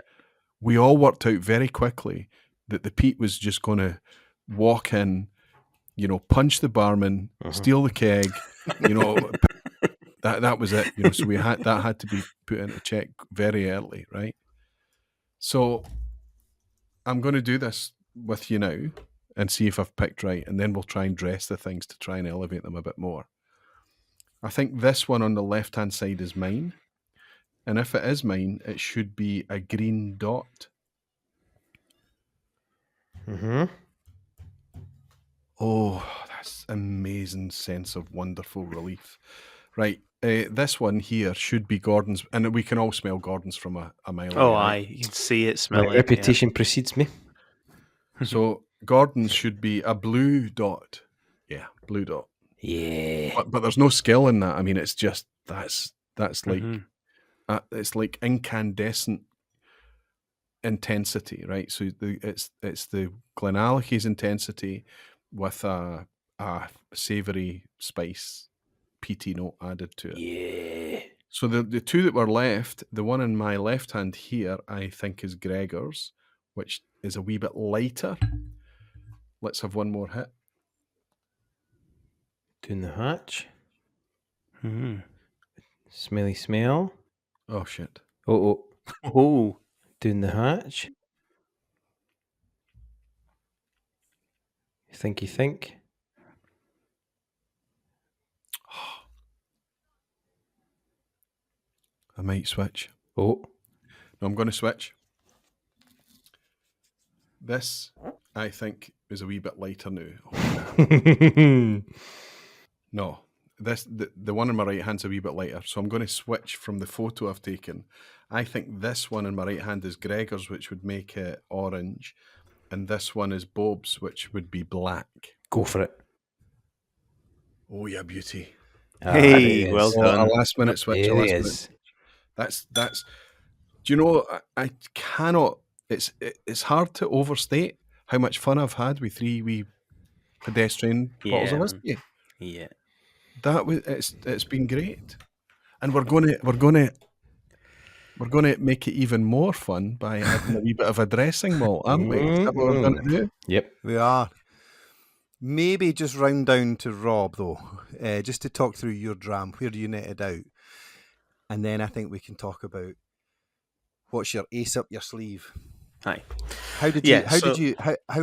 We all worked out very quickly that the peat was just going to walk in, punch the barman, steal the keg, that was it. So that had to be put into check very early, right? So I'm going to do this with you now and see if I've picked right, and then we'll try and dress the things to try and elevate them a bit more. I think this one on the left-hand side is mine, and if it is mine, it should be a green dot. Oh, that's amazing sense of wonderful relief. Right, this one here should be Gordon's, and we can all smell Gordon's from a mile away. Oh, aye, you can see it, smell it. Reputation precedes me. So Gordon's should be a blue dot. Yeah, blue dot. Yeah. But there's no skill in that. I mean, it's just that's like it's like incandescent intensity, right? So it's the Glenallachie's intensity with a savoury spice peaty note added to it. Yeah. So the two that were left, the one in my left hand here, I think is Gregor's, which is a wee bit lighter. Let's have one more hit. Doing the hatch. Smelly smell. Oh shit. Oh. Doing the hatch. You think. I might switch. Oh. No, I'm going to switch. This, I think, is a wee bit lighter now. No, the one on my right hand's a wee bit lighter. So I'm going to switch from the photo I've taken, I think this one in my right hand is Gregor's, which would make it orange, and this one is Bob's, which would be black. Go for it. Oh, yeah, beauty. Hey, well done. A last minute switch. There he is. That's. Do you know? I cannot. It's hard to overstate how much fun I've had with 3 wee pedestrian bottles of whiskey. Yeah, That was. It's been great, and we're gonna make it even more fun by adding a wee bit of a dressing malt, aren't we? Is that what we're going to do? Yep, we are. Maybe just round down to Rob though, just to talk through your dram, where you netted out, and then I think we can talk about what's your ace up your sleeve. Hi. How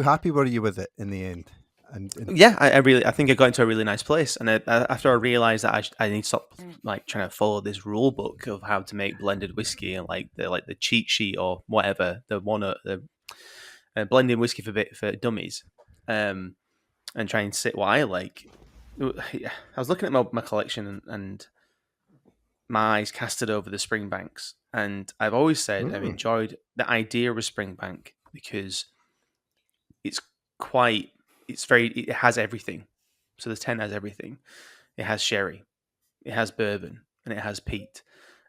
happy were you with it in the end? And yeah, I think I got into a really nice place, and after I realized that I need to stop like trying to follow this rule book of how to make blended whiskey and like the cheat sheet or whatever, the blending whiskey for dummies, and try and sit what I like. I was looking at my collection and my eyes casted over the Springbanks, and I've always said I've enjoyed the idea of a Springbank because it has everything. So the 10 has everything. It has sherry, it has bourbon, and it has peat.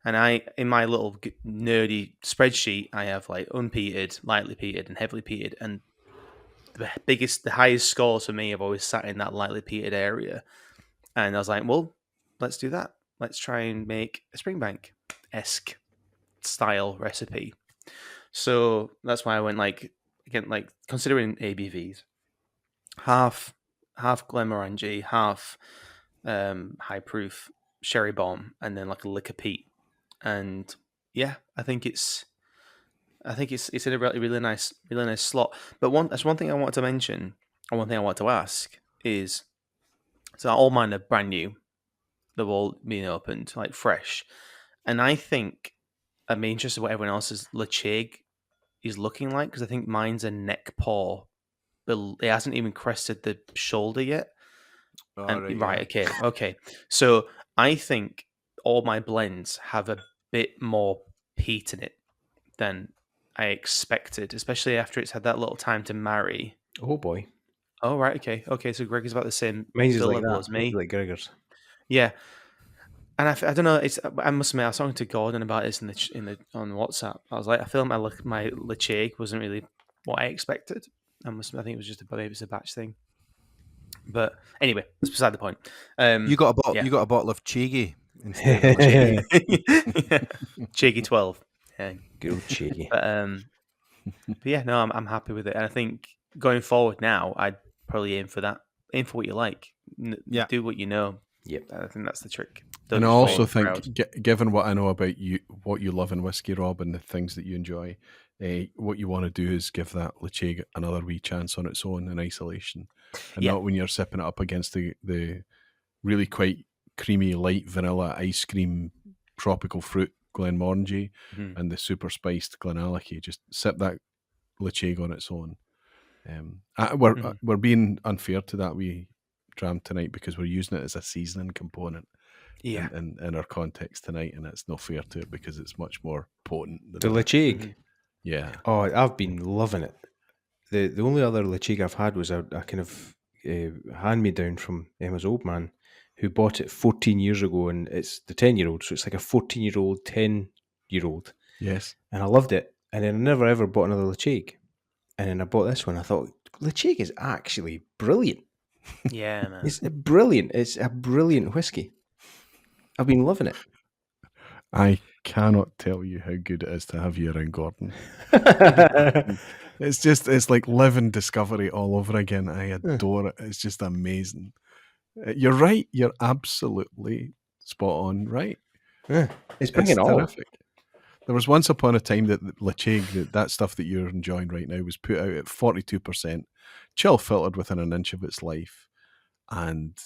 And in my little nerdy spreadsheet, I have like unpeated, lightly peated, and heavily peated. And the highest scores for me have always sat in that lightly peated area. And I was like, well, let's do that. Let's try and make a Springbank-esque style recipe. So that's why I went considering ABVs. Half Glenmorangie, half high proof sherry bomb, and then like a lick of peat. And yeah, I think it's in a really nice slot. But that's one thing I want to mention, and one thing I want to ask is, so all mine are brand new. They've all been opened, like fresh. And I think I'm interested in what everyone else's Ledaig is looking like, because I think mine's a neck pour. But it hasn't even crested the shoulder yet. Okay. So I think all my blends have a bit more peat in it than I expected, especially after it's had that little time to marry. Oh boy. Oh right, okay. So Gregor's about the same mine's level like that, as me, like Gregor's. Yeah, and I don't know. I must admit, I was talking to Gordon about this on WhatsApp. I was like, I feel like my Ledaig wasn't really what I expected. I think it was just maybe it's a batch thing. But anyway, that's beside the point. You got a bottle of Chigi instead of Ledaig. Chigi 12. Yeah, good old Chigi. But yeah, no, I'm happy with it, and I think going forward now, I'd probably aim for that. Aim for what you like. Do what you know. Yep, I think that's the trick. And I also think, given what I know about you, what you love in whiskey, Rob, and the things that you enjoy, what you want to do is give that Ledaig another wee chance on its own in isolation, and not when you're sipping it up against the really quite creamy, light vanilla ice cream, tropical fruit Glenmorangie and the super spiced Glenallachie. Just sip that Ledaig on its own. We're being unfair to that wee dram tonight because we're using it as a seasoning component in our context tonight, and it's not fair to it because it's much more potent than the Ledaig. Yeah. Oh, I've been loving it. The only other Ledaig I've had was a kind of hand-me-down from Emma's old man, who bought it 14 years ago, and it's the 10-year-old, so it's like a 14-year-old, 10-year-old. Yes. And I loved it, and then I never ever bought another Ledaig. And then I bought this one. I thought, Ledaig is actually brilliant. Yeah, man. It's brilliant. It's a brilliant whiskey. I've been loving it. I cannot tell you how good it is to have you around, Gordon. It's like living Discovery all over again. I adore it. It's just amazing. You're right. You're absolutely spot on. Right. Yeah. It's bringing it all. Terrific. There was once upon a time that Ledaig, that stuff that you're enjoying right now, was put out at 42%, chill filtered within an inch of its life, and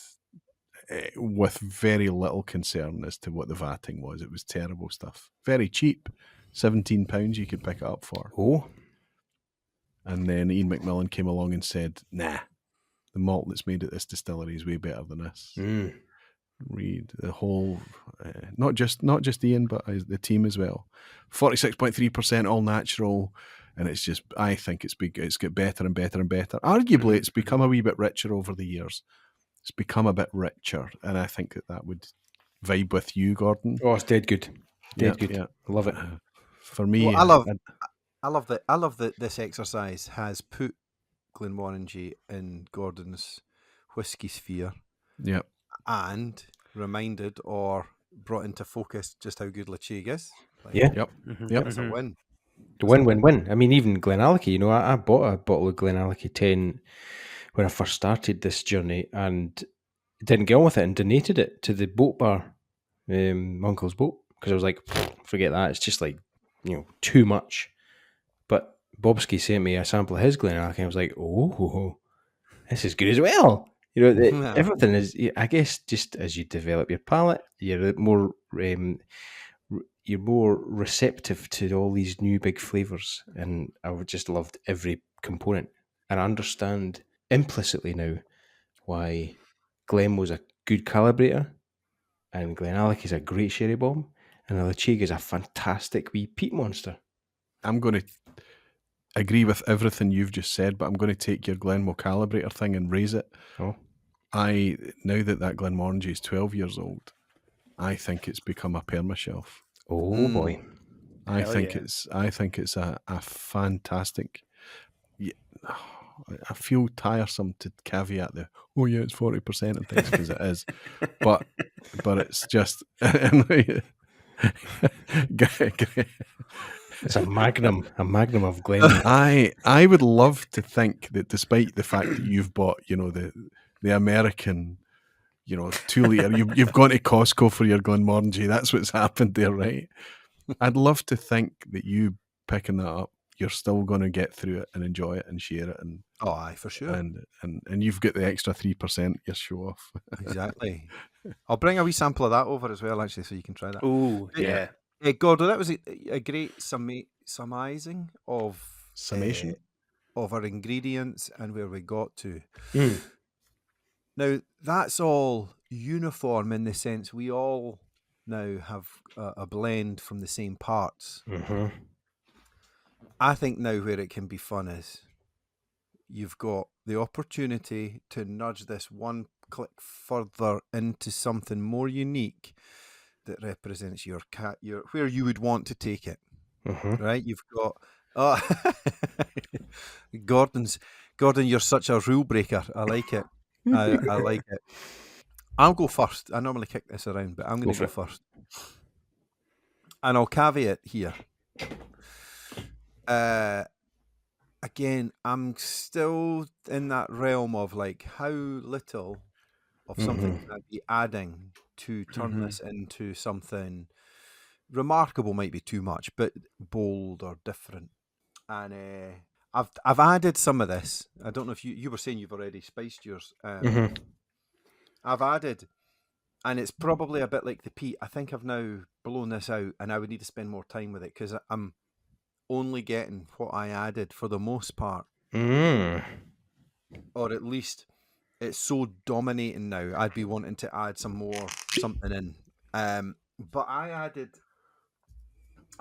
with very little concern as to what the vatting was. It was terrible stuff. Very cheap. £17 you could pick it up for. Oh. And then Ian McMillan came along and said, nah, the malt that's made at this distillery is way better than this. Reed, the whole, not just Ian, but the team as well. 46.3% all natural, and it's just, I think it's got better and better and better. Arguably, it's become a wee bit richer over the years. It's become a bit richer, and I think that would vibe with you, Gordon. Oh, it's dead good. Dead good. Yeah. I love it. For me, well, I love that this exercise has put Glenmorangie in Gordon's whiskey sphere. Yep. And reminded or brought into focus just how good Ledaig is. Yep. It's a win. The win. I mean, even Glenallachie, I bought a bottle of Glenallachie 10 when I first started this journey and didn't get on with it and donated it to the boat bar, my uncle's boat, because I was like, forget that. It's just like, too much. But Bobski sent me a sample of his Glenallachie and I was like, oh, this is good as well. Everything is, I guess, just as you develop your palate, you're more receptive to all these new big flavors. And I just loved every component. And I understand implicitly now why Glen was a good calibrator and Glenallachie is a great sherry bomb and Ledaig is a fantastic wee peat monster. I'm going to agree with everything you've just said, but I'm going to take your Glenmo calibrator thing and raise it. Oh. Now that Glenmorangie is 12 years old, I think it's become a permashelf. Oh boy. I think it's a fantastic. Yeah, I feel tiresome to caveat it's 40% and things because it is, but it's just it's a magnum of Glen. I would love to think that despite the fact that you've bought, the American, 2 litre, you've gone to Costco for your Glenmorangie. That's what's happened there, right? I'd love to think that you picking that up, you're still going to get through it and enjoy it and share it. And aye, for sure. And you've got the extra 3% you show off. Exactly. I'll bring a wee sample of that over as well, actually, so you can try that. Oh, yeah. Gordon, that was a great summation of our ingredients and where we got to. Now, that's all uniform in the sense we all now have a blend from the same parts. Mm-hmm. I think now where it can be fun is you've got the opportunity to nudge this one click further into something more unique that represents your where you would want to take it. Mm-hmm. Right? You've got Gordon, you're such a rule breaker. I like it. I like it. I'll go first. I normally kick this around, but I'm going to go first. And I'll caveat here. Again, I'm still in that realm of like how little of something can I be adding to turn this into something remarkable. Might be too much, but bold or different. And I've added some of this. I don't know if you were saying you've already spiced yours. I've added, and it's probably a bit like the peat. I think I've now blown this out, and I would need to spend more time with it because I'm only getting what I added for the most part. Or at least it's so dominating now. I'd be wanting to add something in. But I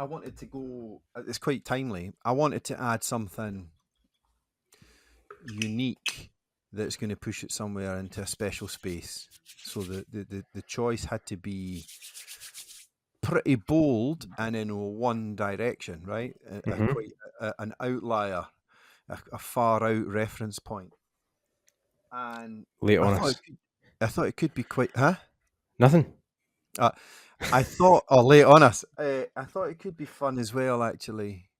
wanted to go, it's quite timely. I wanted to add something unique that's going to push it somewhere into a special space. So the choice had to be pretty bold and in one direction, right? Quite an outlier, a far out reference point. And late on us. I thought it could be quite, huh? Nothing. I thought, late on us. I thought it could be fun as well, actually,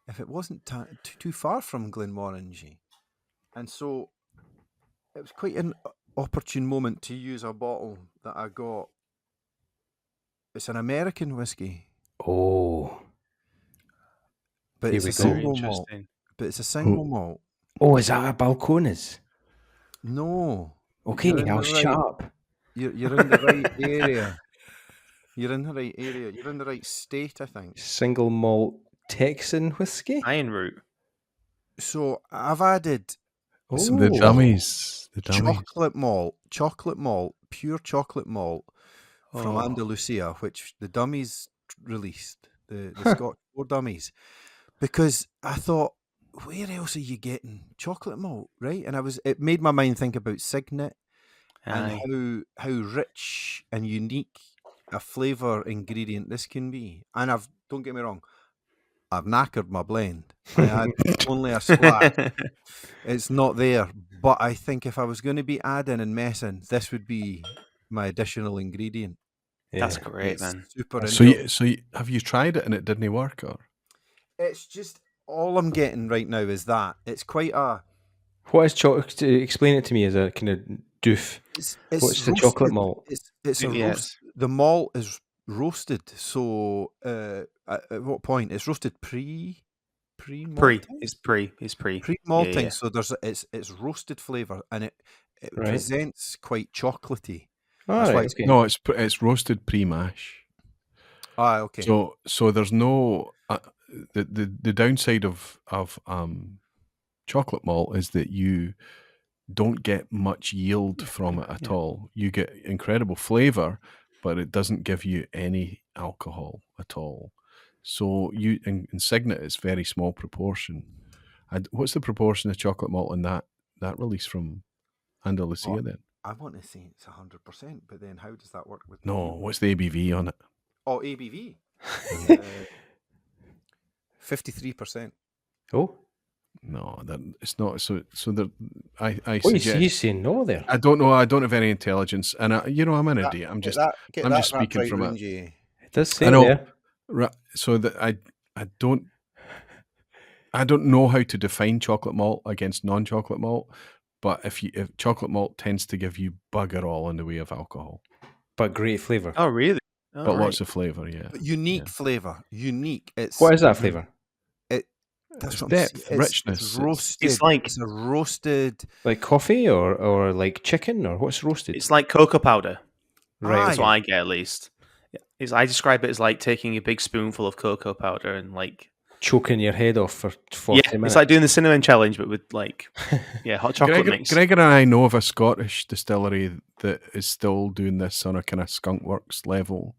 if it wasn't too far from Glenmorangie. And so it was quite an opportune moment to use a bottle that I got. It's an American whiskey. Oh. But it's a single malt. But it's a single malt. Oh, is that a Balcones? No. Okay, I'll shut up. You're in the right area. You're in the right area. You're in the right state, I think. Single malt Texan whiskey? Iron Root. So I've added the dummies. Chocolate malt, pure chocolate malt from Andalusia, which the dummies released, the Scotch 4 dummies, because I thought, where else are you getting chocolate malt, right? And it made my mind think about Signet and how rich and unique a flavour ingredient this can be. And don't get me wrong, I've knackered my blend. I had only a splash. It's not there. But I think if I was going to be adding and messing, this would be my additional ingredient. Yeah. That's great, man. Super. So have you tried it and it didn't work, or? It's just all I'm getting right now is that it's quite a. What is chocolate? Explain it to me as a kind of doof. It's what's the chocolate malt? It's a roast. The malt is roasted. So at what point it's roasted pre-malting? It's pre. Pre-malting. Yeah. So it's roasted flavour, and it presents quite chocolatey. That's why okay. No, it's roasted pre-mash. Okay. So there's no the downside of chocolate malt is that you don't get much yield from it at all. You get incredible flavour, but it doesn't give you any alcohol at all. So in Signet, it's very small proportion. What's the proportion of chocolate malt in that release from Andalusia then? I want to say it's 100%, but then how does that work with? No, what's the ABV on it? Oh, ABV, 53%. Oh. No, it's not. So there, I what suggest. You saying no there? I don't know. I don't have any intelligence, and I'm an idiot. I'm just speaking right, from it. It does say there. So that I don't know how to define chocolate malt against non-chocolate malt, but if chocolate malt tends to give you bugger all in the way of alcohol, but great flavour. Oh, really? But lots of flavour, yeah. But unique flavour. Unique. What is that flavour? That's depth, richness. It's roasted. It's a roasted, like coffee or like chicken, or what's roasted? It's like cocoa powder, right? That's what I get at least. I describe it as like taking a big spoonful of cocoa powder and like choking your head off for 40 minutes. It's like doing the cinnamon challenge, but with like hot chocolate mix. Gregor and I know of a Scottish distillery that is still doing this on a kind of skunkworks level.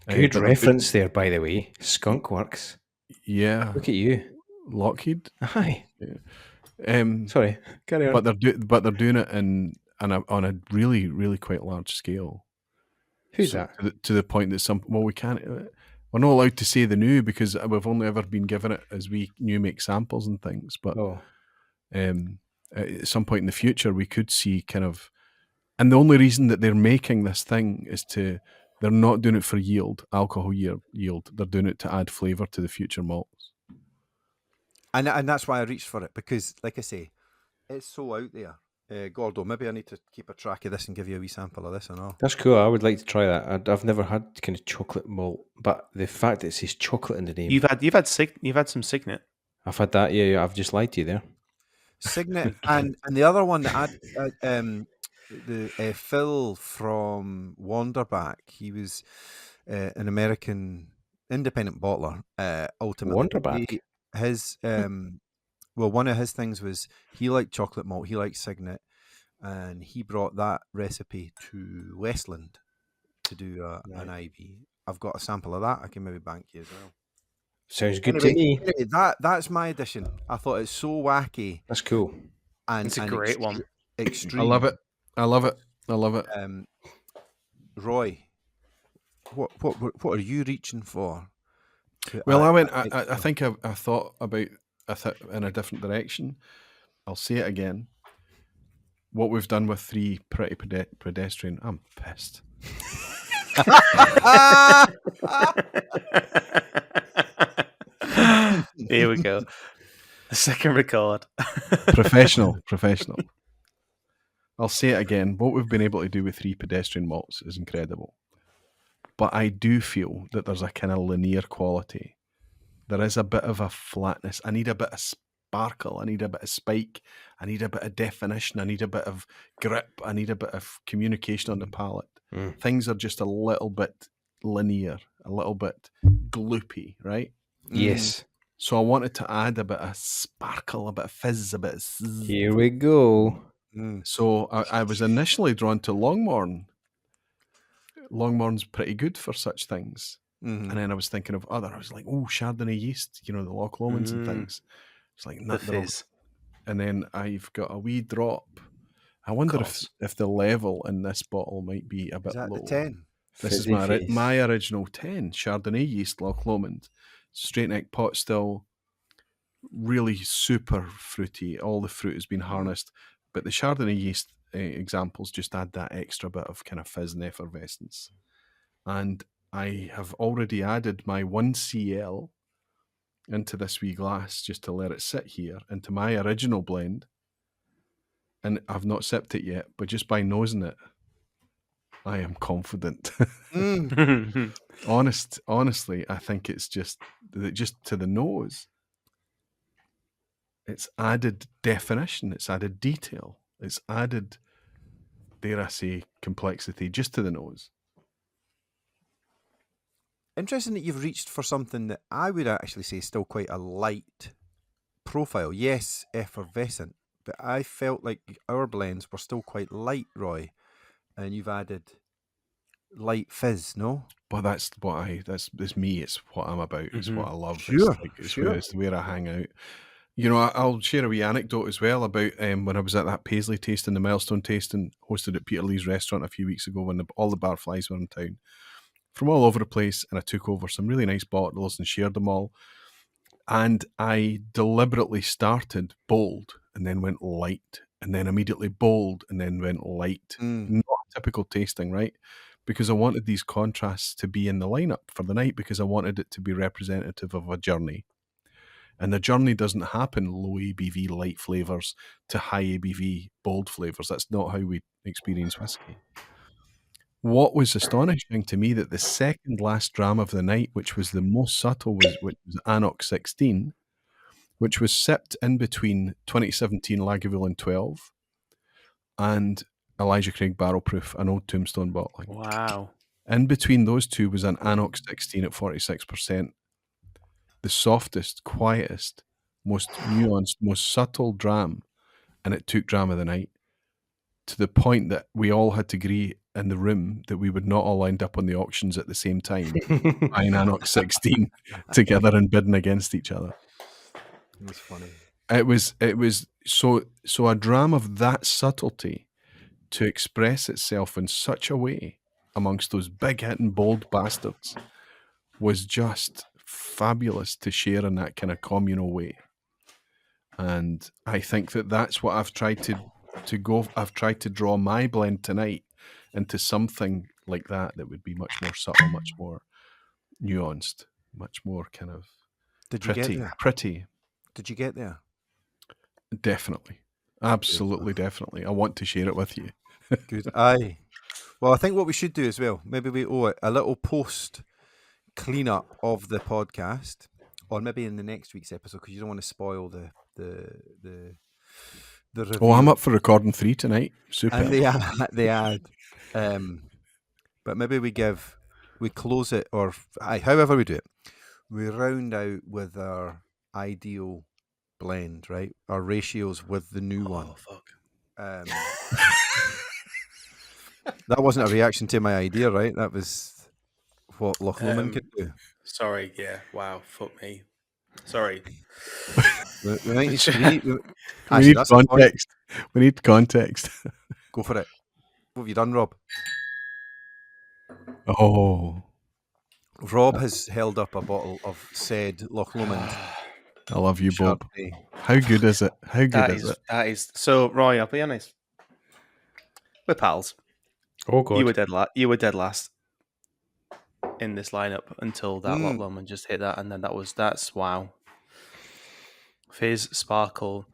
Good reference there, by the way. Skunkworks. Yeah. Look at you. Lockheed. Hi. Yeah. Sorry, carry on. But they're doing it on a really, really quite large scale. Who's that? To the point that we're not allowed to say the new because we've only ever been given it as we make samples and things. But at some point in the future, we could see kind of, and the only reason that they're making this thing is they're not doing it for alcohol yield. They're doing it to add flavour to the future malts. And that's why I reached for it, because, like I say, it's so out there. Gordo, maybe I need to keep a track of this and give you a wee sample of this or not. That's cool. I would like to try that. I've never had kind of chocolate malt, but the fact that it says chocolate in the name. You've had some Signet. I've had that. Yeah. I've just lied to you there. Signet and the other one that the Phil from Wanderback. He was an American independent bottler. Ultimately, Wanderback. One of his things was he liked chocolate malt, he liked Signet, and he brought that recipe to Westland to do an IB. I've got a sample of that. I can maybe bank you as well. Sounds good to me. That's my addition. I thought it's so wacky. That's cool. And it's a great one. Extreme. I love it. Roy, what are you reaching for? Well, I think I thought about in a different direction. I'll say it again. What we've done with 3 Pretty Pedestrian, I'm pissed. Here we go. The second record. Professional. I'll say it again. What we've been able to do with 3 Pedestrian malts is incredible. But I do feel that there's a kind of linear quality. There is a bit of a flatness. I need a bit of sparkle. I need a bit of spike. I need a bit of definition. I need a bit of grip. I need a bit of communication on the palate. Things are just a little bit linear, a little bit gloopy, right? Yes. So I wanted to add a bit of sparkle, a bit of fizz, a bit of zzz. Here we go. So I was initially drawn to Longmorn, Longmorn's pretty good for such things. And then I was thinking of other. I was like, oh, Chardonnay yeast, the Loch Lomonds and things. It's like the fizz. And then I've got a wee drop. I wonder if the level in this bottle might be a bit low. The 10? This is my original 10 Chardonnay yeast Loch Lomond, straight neck pot still, really super fruity. All the fruit has been harnessed, but the Chardonnay yeast examples just add that extra bit of kind of fizz and effervescence. And I have already added my 1 cl into this wee glass just to let it sit here into my original blend. And I've not sipped it yet, but just by nosing it, I am confident. Honestly, I think it's just to the nose. It's added definition. It's added detail. It's added, dare I say, complexity just to the nose. Interesting that you've reached for something that I would actually say is still quite a light profile. Yes, effervescent, but I felt like our blends were still quite light, Roy, and you've added light fizz, no? But that's me. It's what I'm about. It's what I love. Sure, it's where I hang out. I'll share a wee anecdote as well about when I was at that Paisley tasting, the Milestone tasting, hosted at Peter Lee's restaurant a few weeks ago when all the barflies were in town from all over the place, and I took over some really nice bottles and shared them all. And I deliberately started bold and then went light, and then immediately bold and then went light. Not typical tasting, right? Because I wanted these contrasts to be in the lineup for the night, because I wanted it to be representative of a journey. And the journey doesn't happen low ABV light flavours to high ABV bold flavours. That's not how we experience whiskey. What was astonishing to me, that the second last dram of the night, which was the most subtle, which was Anox 16, which was sipped in between 2017 Lagavulin 12 and Elijah Craig Barrel Proof, an old Tombstone bottling. Wow. In between those two was an Anox 16 at 46%. The softest, quietest, most nuanced, most subtle dram, and it took dram of the night, to the point that we all had to agree in the room that we would not all end up on the auctions at the same time, buying Anox 16 together and bidding against each other. It was funny. It was so a dram of that subtlety to express itself in such a way amongst those big hitting bold bastards was just fabulous to share in that kind of communal way. And I think that's what I've tried to go. I've tried to draw my blend tonight into something like that would be much more subtle, much more nuanced, much more kind of pretty. Did you get there? Definitely. Absolutely, definitely. I want to share it with you. Good. Aye. Well, I think what we should do as well, maybe we owe it a little post cleanup of the podcast, or maybe in the next week's episode, because you don't want to spoil the review. Oh, I'm up for recording 3 tonight. Super. And they add. But maybe we close it, or however we do it, we round out with our ideal blend, right? Our ratios with the new one. Fuck. That wasn't a reaction to my idea, right? That was what Loch Lomond could do. Sorry, yeah. Wow, fuck me. Sorry. We need context. We need context. Go for it. What have you done, Rob? Oh. Rob has held up a bottle of said Loch Lomond. I love you, Bob. How good is it? How good is it? That is so. Roy, I'll be honest. We're pals. Oh God, you were dead last in this lineup until that Loch Lomond just hit that, and then that's wow. Fizz, sparkle,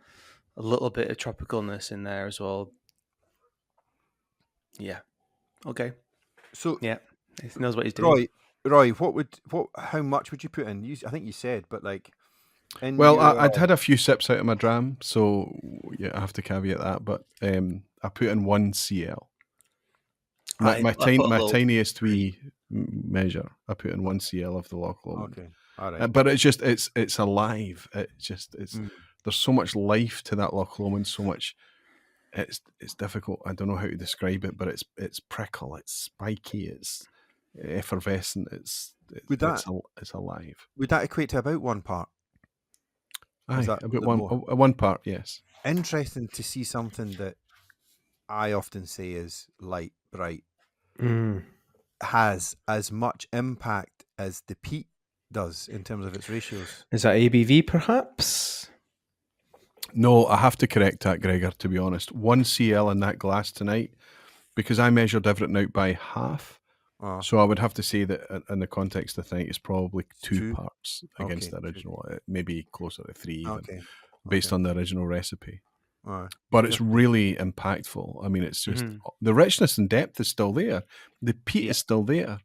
a little bit of tropicalness in there as well. Yeah. Okay. So yeah, he knows what he's doing. Roy, how much would you put in? I think you said, but like. I'd had a few sips out of my dram, so yeah, I have to caveat that. But I put in 1 cl. My tiniest wee measure. I put in 1 cl of the Loch Lomond. Okay, all right. But it's alive. There's so much life to that Loch Lomond, so much it's difficult. I don't know how to describe it, but it's prickle, it's spiky, it's effervescent. It's alive. Would that equate to about 1 part? Aye, about one part, yes. Interesting to see something that I often say is light, bright, has as much impact as the peat does in terms of its ratios. Is that ABV, perhaps? No, I have to correct that, Gregor, to be honest. 1 CL in that glass tonight, because I measured everything out by half. So I would have to say that in the context of the thing, it's probably 2 parts against the original. Maybe closer to 3 even, based on the original recipe. But it's really impactful. I mean, it's just the richness and depth is still there. The peat is still there.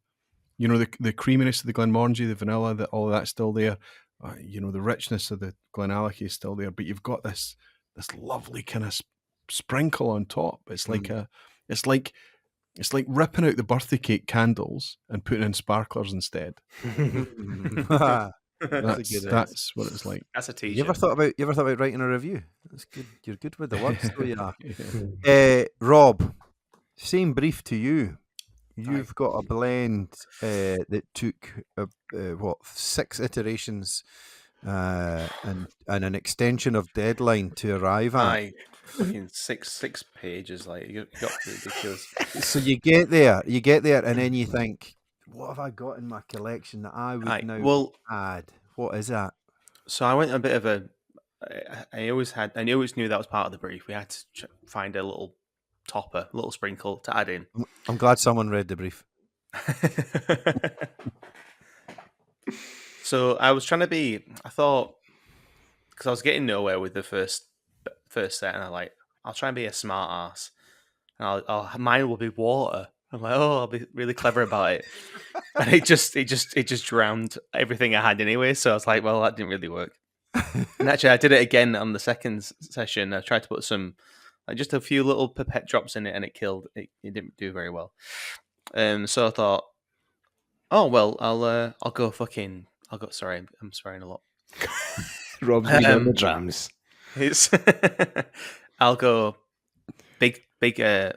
You know, the creaminess of the Glenmorangie, the vanilla, all of that's still there. You know, the richness of the Glenallachie is still there. But you've got this lovely kind of sprinkle on top. It's like it's like ripping out the birthday cake candles and putting in sparklers instead. That's what it's like. That's a t-shirt. You ever thought about writing a review? That's good. You're good with the words, so you are. Rob, same brief to you. You've got a blend that took 6 iterations and an extension of deadline to arrive at. Aye. Fucking six pages, like you got ridiculous. So you get there, and then you think, what have I got in my collection that I would add? What is that? So I went a bit of a. I always knew that was part of the brief. We had to find a little topper, a little sprinkle to add in. I'm glad someone read the brief. So I was trying to be. I thought because I was getting nowhere with the first set, and I'll try and be a smart ass, and mine will be water. I'm like, I'll be really clever about it, and it just drowned everything I had anyway. So I was like, well, that didn't really work. And actually, I did it again on the second session. I tried to put some, just a few little pipette drops in it, and it killed. It didn't do very well. So I thought, oh well, I'll go fucking. Sorry, I'm swearing a lot. Rob's on the drums. I'll go big, really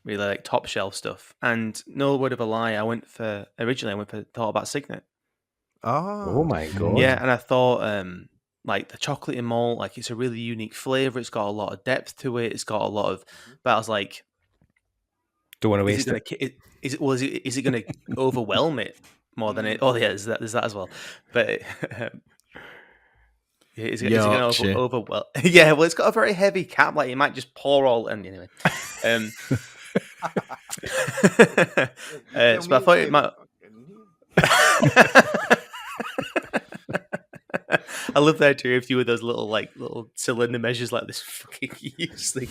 like top shelf stuff. And no word of a lie, originally I went for thought about Signet. Oh my god! Yeah, and I thought like the chocolate and malt, like it's a really unique flavor. It's got a lot of depth to it. It's got a lot of. But I was like, don't want to waste it. Is it going to overwhelm it more than it? Oh yeah, there's that as well. But. Is it going to overwhelm? Yeah, well, it's got a very heavy cap. Like, it might just pour all. And anyway, so I thought it might. I love the idea of you with those little cylinder measures like this fucking huge thing.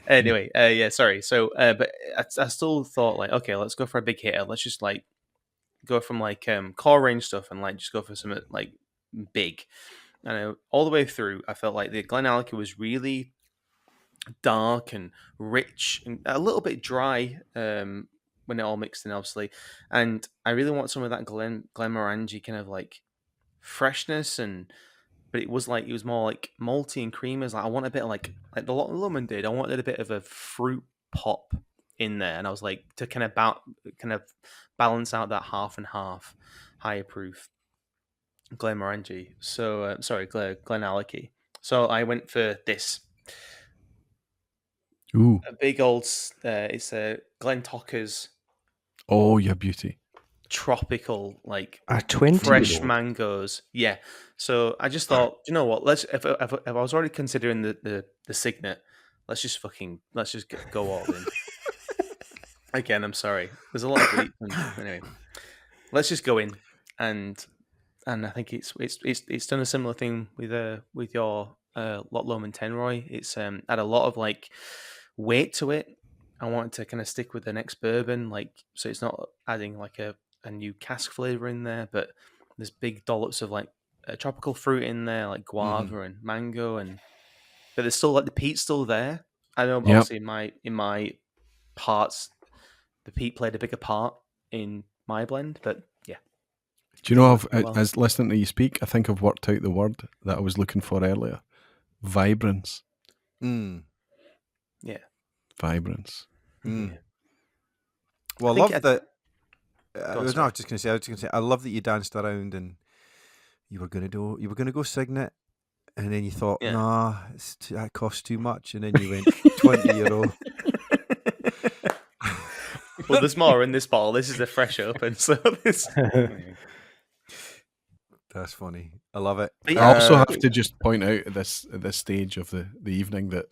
Anyway, yeah, sorry. So, but I still thought like, okay, let's go for a big hitter. Let's just like go from like core range stuff and like just go for some like. Big, and all the way through I felt like the Glenallachie was really dark and rich and a little bit dry when it all mixed in, obviously, and I really want some of that Glenmorangie kind of like freshness, but it was more like malty and creamy. Like I want a bit of like the lemon did. I wanted a bit of a fruit pop in there, and I was like to kind of balance out that half and half higher proof Glenmorangie. So Glenallachie. So I went for this. Ooh, a big old. It's a Glentockers. Oh, your beauty! Tropical, like 20 fresh mangoes. Yeah. So I just thought, you know what? Let's. If I was already considering the Signet, let's just go all in. Again, I'm sorry. There's a lot of bleep. Anyway, let's just go in and I think it's done a similar thing with your Lot Lomond Tenroy. It's had a lot of like weight to it. I wanted to kind of stick with the next bourbon, like so it's not adding like a new cask flavor in there, but there's big dollops of like tropical fruit in there, like guava and mango, but there's still like the peat's still there. I know obviously in my parts, the peat played a bigger part in my blend, but yeah. Do you know, as listening to you speak, I think I've worked out the word that I was looking for earlier. Vibrance. Yeah. Vibrance. Yeah. Well, I love that. I was just going to say, I love that you danced around and you were going to go Signet, and then you thought, nah, that costs too much, and then you went €20. Well, there's more in this bottle. This is a fresh open, so this. That's funny. I love it. I also have to just point out at this stage of the evening that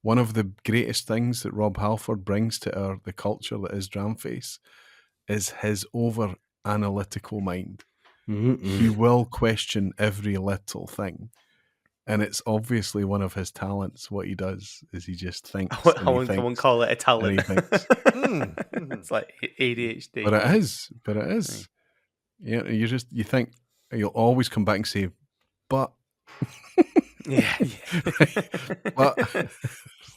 one of the greatest things that Rob Halford brings to the culture that is Dramface is his over analytical mind. He will question every little thing. And it's obviously one of his talents. What he does is he just thinks. I won't call it a talent. It's like ADHD. But it is. Yeah, you think you'll always come back and say, but. Yeah. But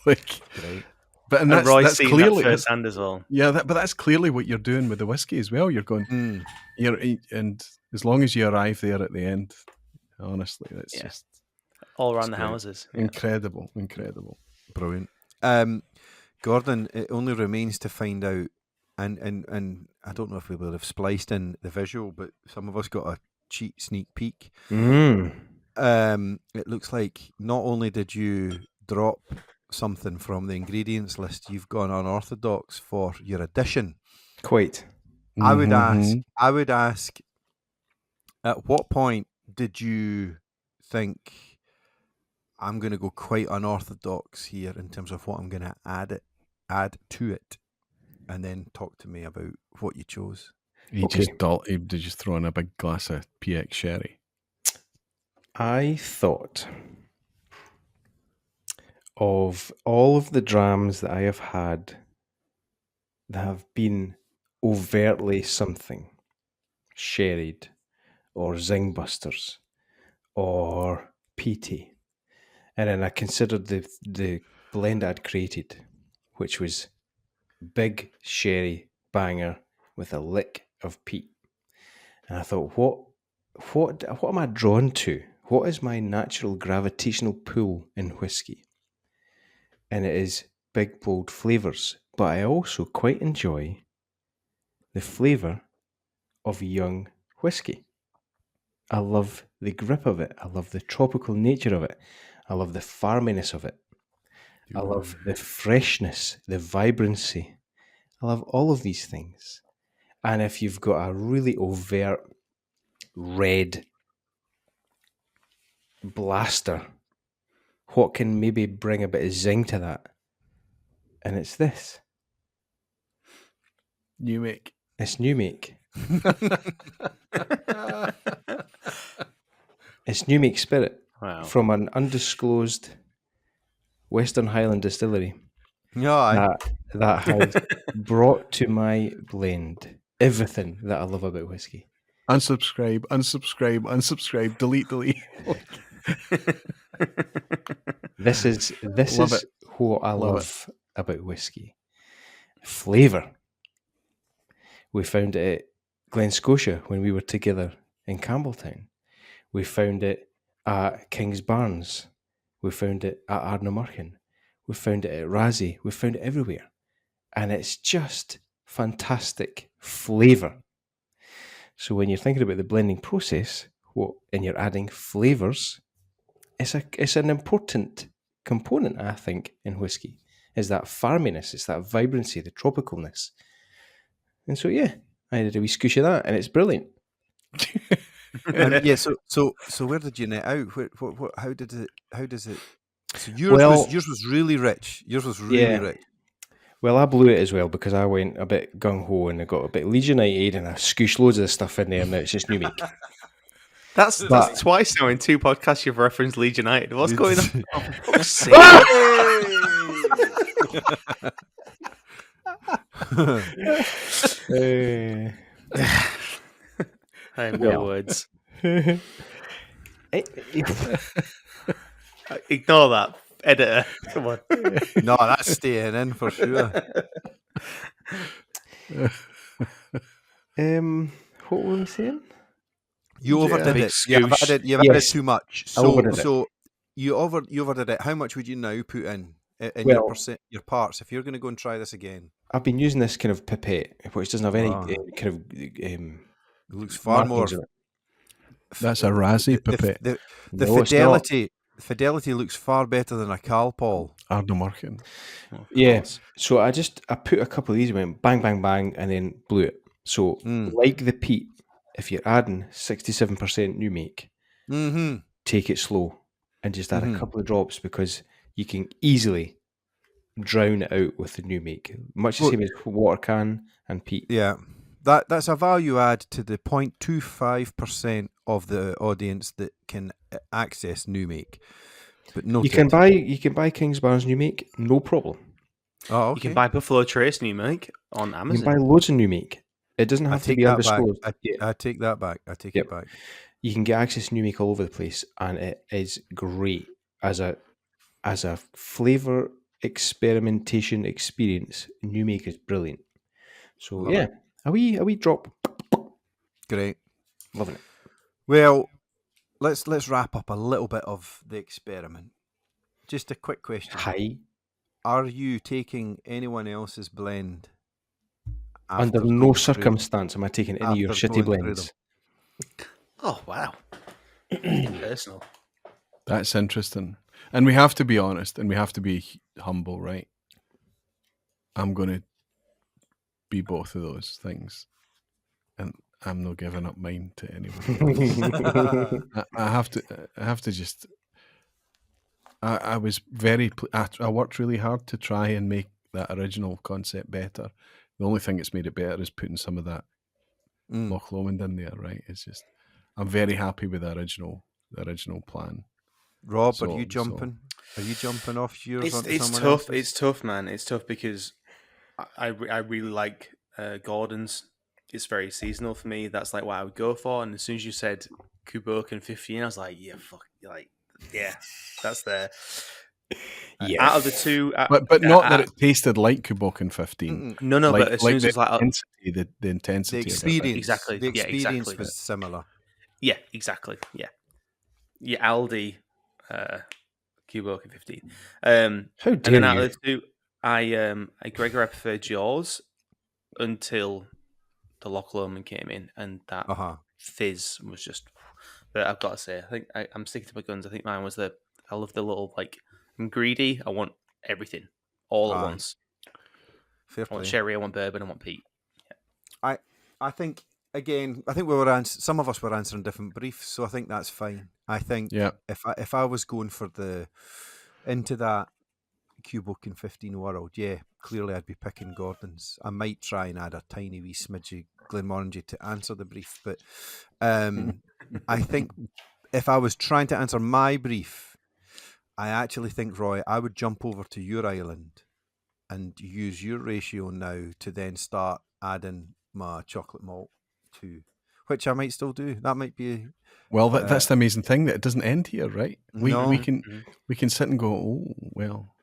like, right. But and that's clearly that firsthand as well. Yeah, but that's clearly what you're doing with the whiskey as well. You're going, and as long as you arrive there at the end, honestly, that's just all around the houses. Incredible, brilliant. Gordon, it only remains to find out, and I don't know if we would have spliced in the visual, but some of us got a cheap sneak peek. It looks like not only did you drop something from the ingredients list, you've gone unorthodox for your addition. Quite. I would ask, at what point did you think I'm going to go quite unorthodox here in terms of what I'm going to add to it, and then talk to me about what you chose? He just throw in a big glass of PX sherry. I thought of all of the drams that I have had that have been overtly something, sherried or zingbusters or peaty, and then I considered the blend I'd created, which was big sherry banger with a lick of peat, and I thought, what am I drawn to? What is my natural gravitational pull in whiskey? And it is big, bold flavours. But I also quite enjoy the flavour of young whiskey. I love the grip of it. I love the tropical nature of it. I love the farminess of it. I love the freshness, the vibrancy. I love all of these things. And if you've got a really overt red blaster, what can maybe bring a bit of zing to that? And it's this. New make. It's new make. It's new make spirit from an undisclosed Western Highland distillery. That has brought to my blend everything that I love about whiskey. Unsubscribe, delete. This is what I love about whiskey. Flavour. We found it at Glen Scotia when we were together in Campbelltown. We found it at King's Barns. We found it at Ardnamurchan. We found it at Razzie. We found it everywhere. And it's just fantastic flavour. So when you're thinking about the blending process, and you're adding flavours, it's an important component, I think, in whiskey, is that farminess, it's that vibrancy, the tropicalness. And so, yeah, I did a wee scoosh of that, and it's brilliant. So where did you net out? How does it? So yours was really rich. Yours was really rich. Well, I blew it as well because I went a bit gung-ho and I got a bit Leeds United and I scooshed loads of the stuff in there and it's just new make. That's twice now in 2 podcasts you've referenced Leeds United. What's going on? I have no words. Ignore that, editor. Come on. No, that's staying in for sure. What were we saying? You overdid it. You've added too much. So you overdid it. How much would you now put in Well, your parts if you're going to go and try this again? I've been using this kind of pipette, which doesn't have any kind of it looks far more. in it. That's a Razzie pipette. The No, fidelity looks far better than a Calpol. Ardnamurchan. Yeah. So I put a couple of these, went bang, bang, bang, and then blew it. So like the peat, if you're adding 67% new make, take it slow and just add a couple of drops, because you can easily drown it out with the new make. Much the same as water can and peat. Yeah. That's a value add to the 0.25% of the audience that can access new make. But no, you can buy Kingsbar's new make, no problem. Oh, okay. You can buy Buffalo Trace new make on Amazon. You can buy loads of new make. It doesn't have to be undisclosed. I take that back. I take it back. You can get access to new make all over the place, and it is great as a flavor experimentation experience. New make is brilliant. So Love it. a wee drop. Great. Loving it. Well, let's wrap up a little bit of the experiment. Just a quick question. Hi. Are you taking anyone else's blend? Under no circumstance am I taking any of your shitty blends. Oh, wow. Personal. That's interesting. And we have to be honest, and we have to be humble, right? I'm going to be both of those things. And I'm not giving up mine to anyone. I have to just... I was very... I worked really hard to try and make that original concept better. The only thing that's made it better is putting some of that Loch Lomond in there, right? It's just... I'm very happy with the original plan. Rob, are you jumping? Are you jumping off yours? It's tough. It's tough, man. It's tough because I really like Gordon's. It's very seasonal for me. That's like what I would go for. And as soon as you said Kuboken 15, I was like, yeah, fuck, that's there. Out of the two, but not that it tasted like Kuboken 15. No, like, but as soon as it's like the intensity, the experience, exactly, the experience was similar. Yeah, exactly. Yeah, Aldi, Kuboken 15. How dare and then out you? of the two, Gregor, I preferred yours until the Loch Lomond came in, and that fizz was just. But I've got to say, I think I'm sticking to my guns. I think mine was I love the little, like, I'm greedy. I want everything all at once. Fair play. I want sherry. I want bourbon. I want peat. Yeah. I think again. I think we were some of us were answering different briefs, so I think that's fine. I think if I was going for into that Kuboken 15 world, clearly I'd be picking Gordon's. I might try and add a tiny wee smidge of Glenmorangie to answer the brief, but I think if I was trying to answer my brief, I actually think, Roy, I would jump over to your island and use your ratio now to then start adding my chocolate malt to, which I might still do. That might be... Well, that's the amazing thing, that it doesn't end here, right? We can sit and go, oh, well,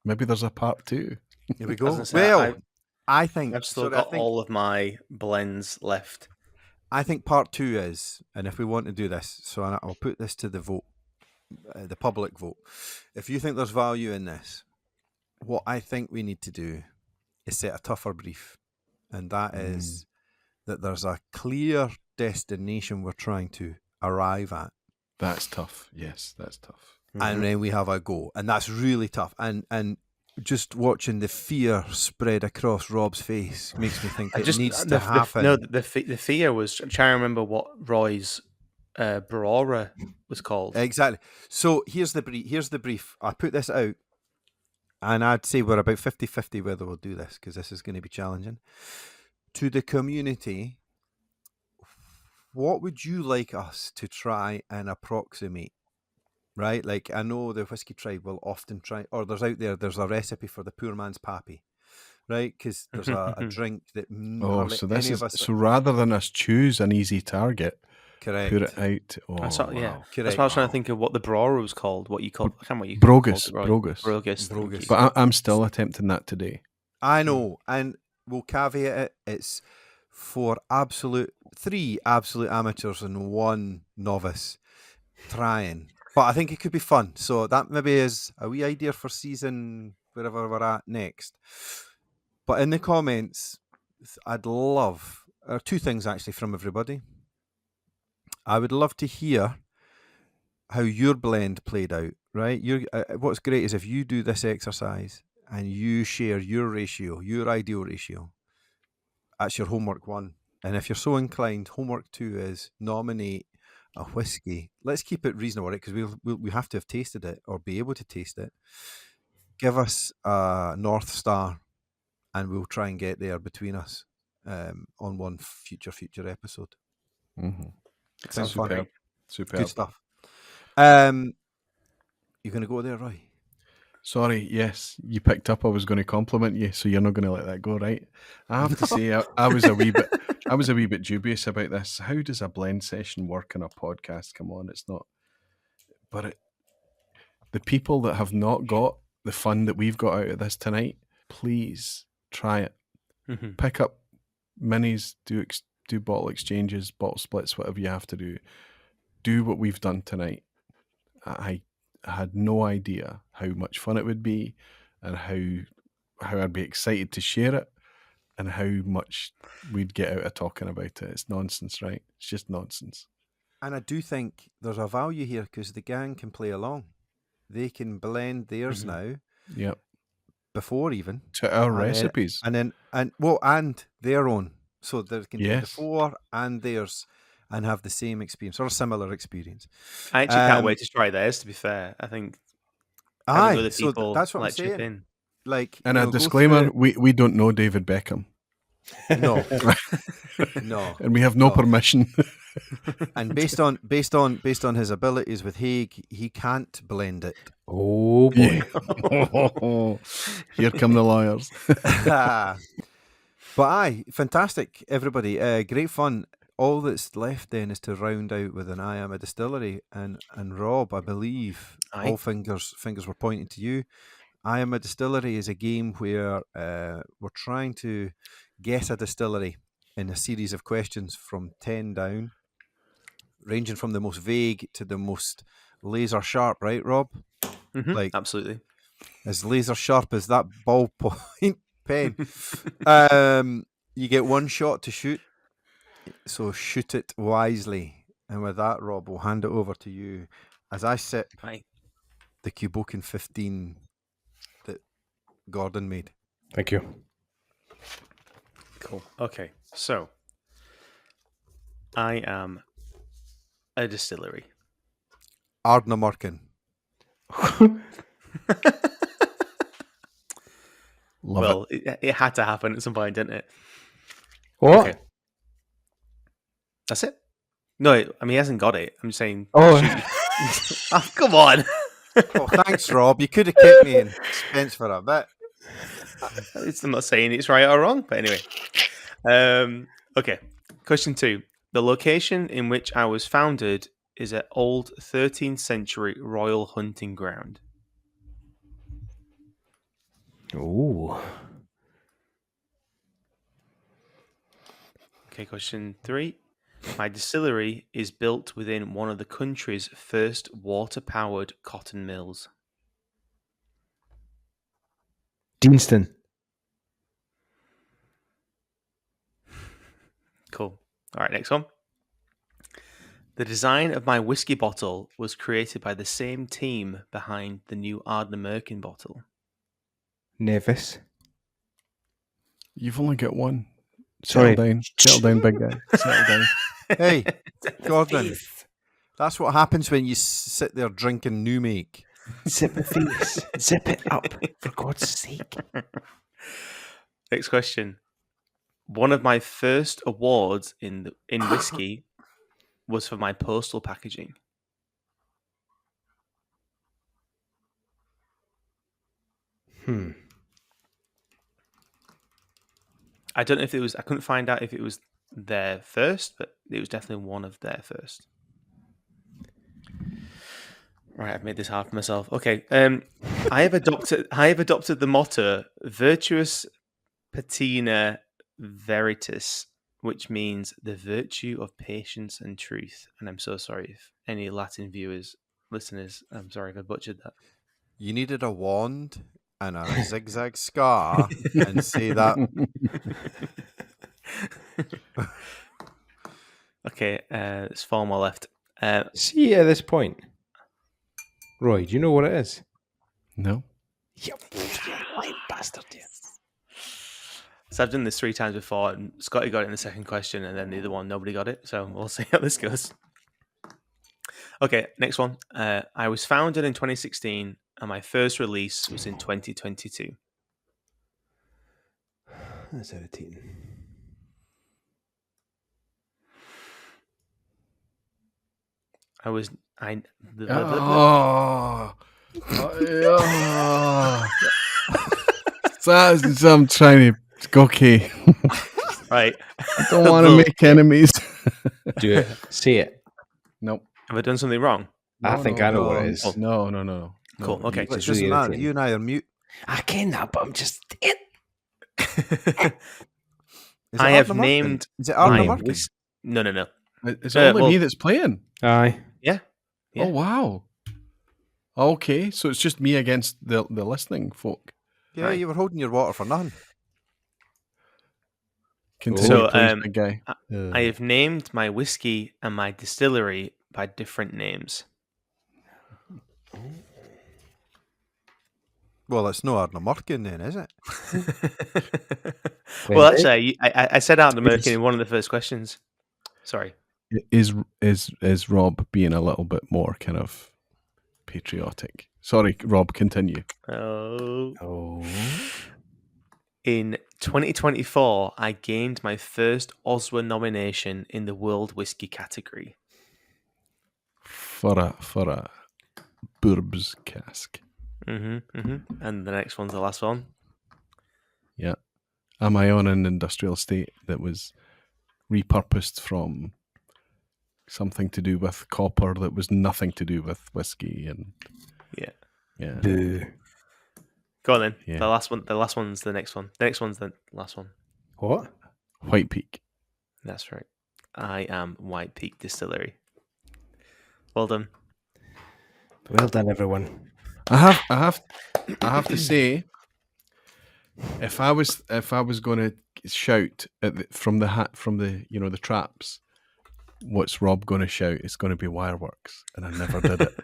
maybe there's a part 2. Here we go. Well, I think... I've still got all of my blends left. I think part 2 is, and if we want to do this, so I'll put this to the vote, the public vote. If you think there's value in this, what I think we need to do is set a tougher brief, and that is that there's a clear destination we're trying to arrive at. That's tough. Yes, that's tough. And then we have a go, and that's really tough. And just watching the fear spread across Rob's face makes me think it needs to happen. The fear was, I'm trying to remember what Roy's berate was called. Exactly. So here's the brief. I put this out, and I'd say we're about 50-50 whether we'll do this, because this is going to be challenging. To the community, what would you like us to try and approximate? Right? Like, I know the Whiskey Tribe will often try, or there's a recipe for the poor man's pappy, right? Because there's a drink that so rather than us choose an easy target, correct, put it out. That's what I was trying to think of what the berate was called. What you call? I can't remember what you Brogus. But I'm still attempting that today. I know, and we'll caveat it. It's for 3 absolute amateurs and 1 novice trying. But I think it could be fun. So that maybe is a wee idea for season wherever we're at next. But in the comments, I'd love two things actually from everybody. I would love to hear how your blend played out, right? What's great is if you do this exercise and you share your ratio, your ideal ratio. That's your homework 1. And if you're so inclined, homework 2 is nominate a whiskey. Let's keep it reasonable, right? Because we have to have tasted it or be able to taste it. Give us a North Star, and we'll try and get there between us on one future episode. Mm-hmm. Sounds fun. Superb. Good stuff. You're going to go there, Roy? Sorry, yes, you picked up. I was going to compliment you, so you're not going to let that go, right? I have to say, I was a wee bit dubious about this. How does a blend session work in a podcast? Come on, it's not. But the people that have not got the fun that we've got out of this tonight, please try it. Mm-hmm. Pick up minis, do bottle exchanges, bottle splits, whatever you have to do. Do what we've done tonight. I had no idea how much fun it would be, and how I'd be excited to share it, and how much we'd get out of talking about it. It's nonsense, right? It's just nonsense. And I do think there's a value here because the gang can play along. They can blend theirs now. Yep. Before even to our recipes, and their own, so they can do before and theirs and have the same experience or a similar experience. I actually can't wait to try theirs. To be fair, I think other people that's what I'm chip saying. in. Like, and a disclaimer: we don't know David Beckham. No, no, and we have no permission. And based on his abilities with Haig, he can't blend it. Oh boy! Here come the lawyers. But aye, fantastic, everybody. Great fun. All that's left then is to round out with an I Am a Distillery, and Rob, I believe all fingers were pointing to you. I Am a Distillery is a game where we're trying to guess a distillery in a series of questions from 10 down, ranging from the most vague to the most laser sharp, right, Rob? Mm-hmm, like absolutely. As laser sharp as that ballpoint pen. You get one shot to shoot, so shoot it wisely. And with that, Rob, we'll hand it over to you as I sip the Cuboken 15 that Gordon made. Thank you. Cool. Okay, so I am a distillery. Ardnamurchan. Well, it had to happen at some point, didn't it? What? Okay. That's it? No, I mean, he hasn't got it. I'm saying... Oh, oh come on. Oh, thanks, Rob. You could have kept me in suspense for a bit. I'm not saying it's right or wrong, but anyway. Okay, question 2. The location in which I was founded is an old 13th century royal hunting ground. Ooh. Okay, question 3. My distillery is built within one of the country's first water-powered cotton mills. Deanston. Cool. All right, next one. The design of my whiskey bottle was created by the same team behind the new Ardnamurchan bottle. Nevis. You've only got one. Sorry. Settle down, big guy. Settle down. Hey, Gordon. That's what happens when you sit there drinking new make. Zip the face. Zip it up, for God's sake. Next question. One of my first awards in whiskey was for my postal packaging. I don't know if it was... I couldn't find out if it was their first, but it was definitely one of their first. Right, I've made this hard for myself. Okay, I have adopted the motto "Virtuous patina veritas," which means the virtue of patience and truth. And I'm so sorry if any Latin viewers listeners. I'm sorry if I butchered that. You needed a wand and a zigzag scar and say that. Okay, there's 4 more left. See, at this point, Roy, do you know what it is? No. You lying bastard. Yeah. So I've done this 3 times before, and Scotty got it in the second question, and then the other one, nobody got it. So we'll see how this goes. Okay, next one. I was founded in 2016, and my first release was in 2022. That's irritating. I'm trying to. Okay. Right. I don't want to make enemies. Do it. Say it. Nope. Have I done something wrong? I think I know what it is. No. Cool. Okay. It doesn't matter. You and I are mute. I can that, but I'm just. I have named. Is it Arna Martin? No. It's only me that's playing. Aye. Yeah. Oh wow. Okay, so it's just me against the listening folk. Yeah, you were holding your water for nothing. Continue, please, big guy. I have named my whiskey and my distillery by different names. Well, it's no Arna Martin then, is it? Well, actually, I said Arna Martin in one of the first questions. Sorry. Is Rob being a little bit more kind of patriotic? Sorry, Rob, continue. Oh. In 2024, I gained my first Oswer nomination in the World Whiskey category. For a Burbs cask. And the next one's the last one. Yeah. Am I on an industrial estate that was repurposed from something to do with copper that was nothing to do with whiskey? And yeah. Go on then. Yeah. The last one's the next one. The next one's the last one. What? White Peak. That's right. I am White Peak Distillery. Well done. Well done, everyone. I have to say, if I was going to shout from the traps, what's Rob going to shout? It's going to be Wireworks, and I never did it.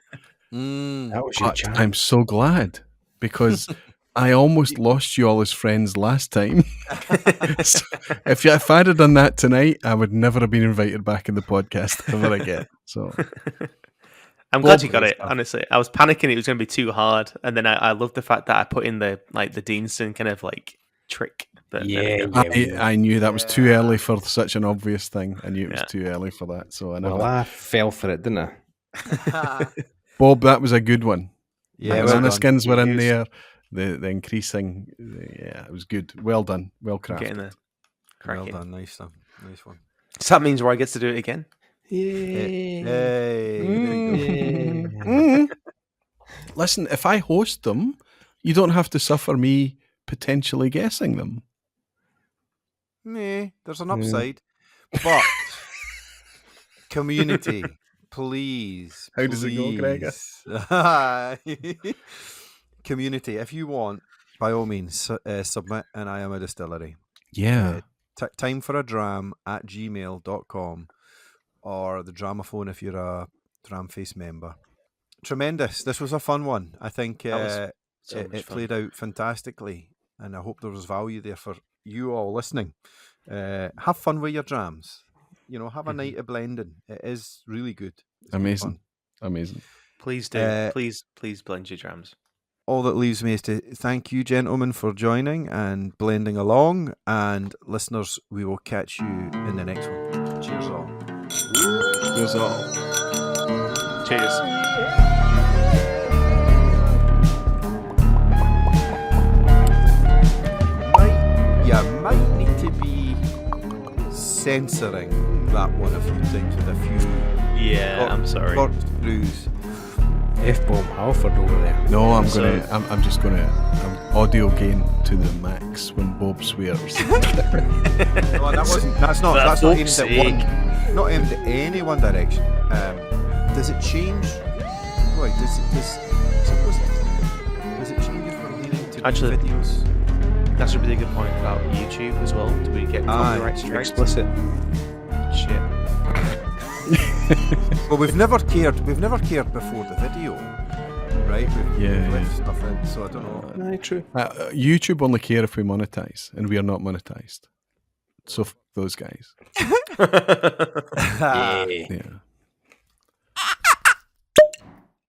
That was your chance. I'm so glad, because I almost lost you all as friends last time. So if I'd have done that tonight, I would never have been invited back in the podcast ever again. So I'm glad you got it. Honestly, I was panicking it was going to be too hard, and then I love the fact that I put in the Deanston kind of like trick. I knew that was too early for such an obvious thing. I knew it was too early for that. So I fell for it, didn't I? Bob, that was a good one. Yeah, the skins were in there. The increasing, it was good. Well done. Well crafted. Well done. Nice one. So that means Roy gets to do it again. Yay! Listen, if I host them, you don't have to suffer me potentially guessing them. There's an upside, but community, please. How does it go, Gregor? Community, if you want, by all means, submit an I Am a Distillery. Yeah. Time for a dram at gmail.com or the Dramaphone if you're a Dramface member. Tremendous. This was a fun one. I think it played out fantastically, and I hope there was value there for you all listening. Have fun with your drams. Have a night of blending. It is really good. It's amazing. Please do. Please blend your drams. All that leaves me is to thank you, gentlemen, for joining and blending along. And listeners, we will catch you in the next one. Cheers all. Cheers all. Cheers. You might need to be censoring that one a few things with a few. Yeah, I'm sorry. Corkscrews. F-bomb Halford over there. No, I'm just gonna audio gain to the max when Bob swears. No, that's not aimed at one. Not aimed at any one direction. Does it change Roy, does it change if we're leaning to Actually, videos? That's a really good point about YouTube as well. Do we get copyright strikes? Explicit. Shit. Well, we've never cared before the video, right? We've left stuff in, so I don't know. Aye, true. YouTube only care if we monetize, and we are not monetized. So those guys. Yeah. Yeah.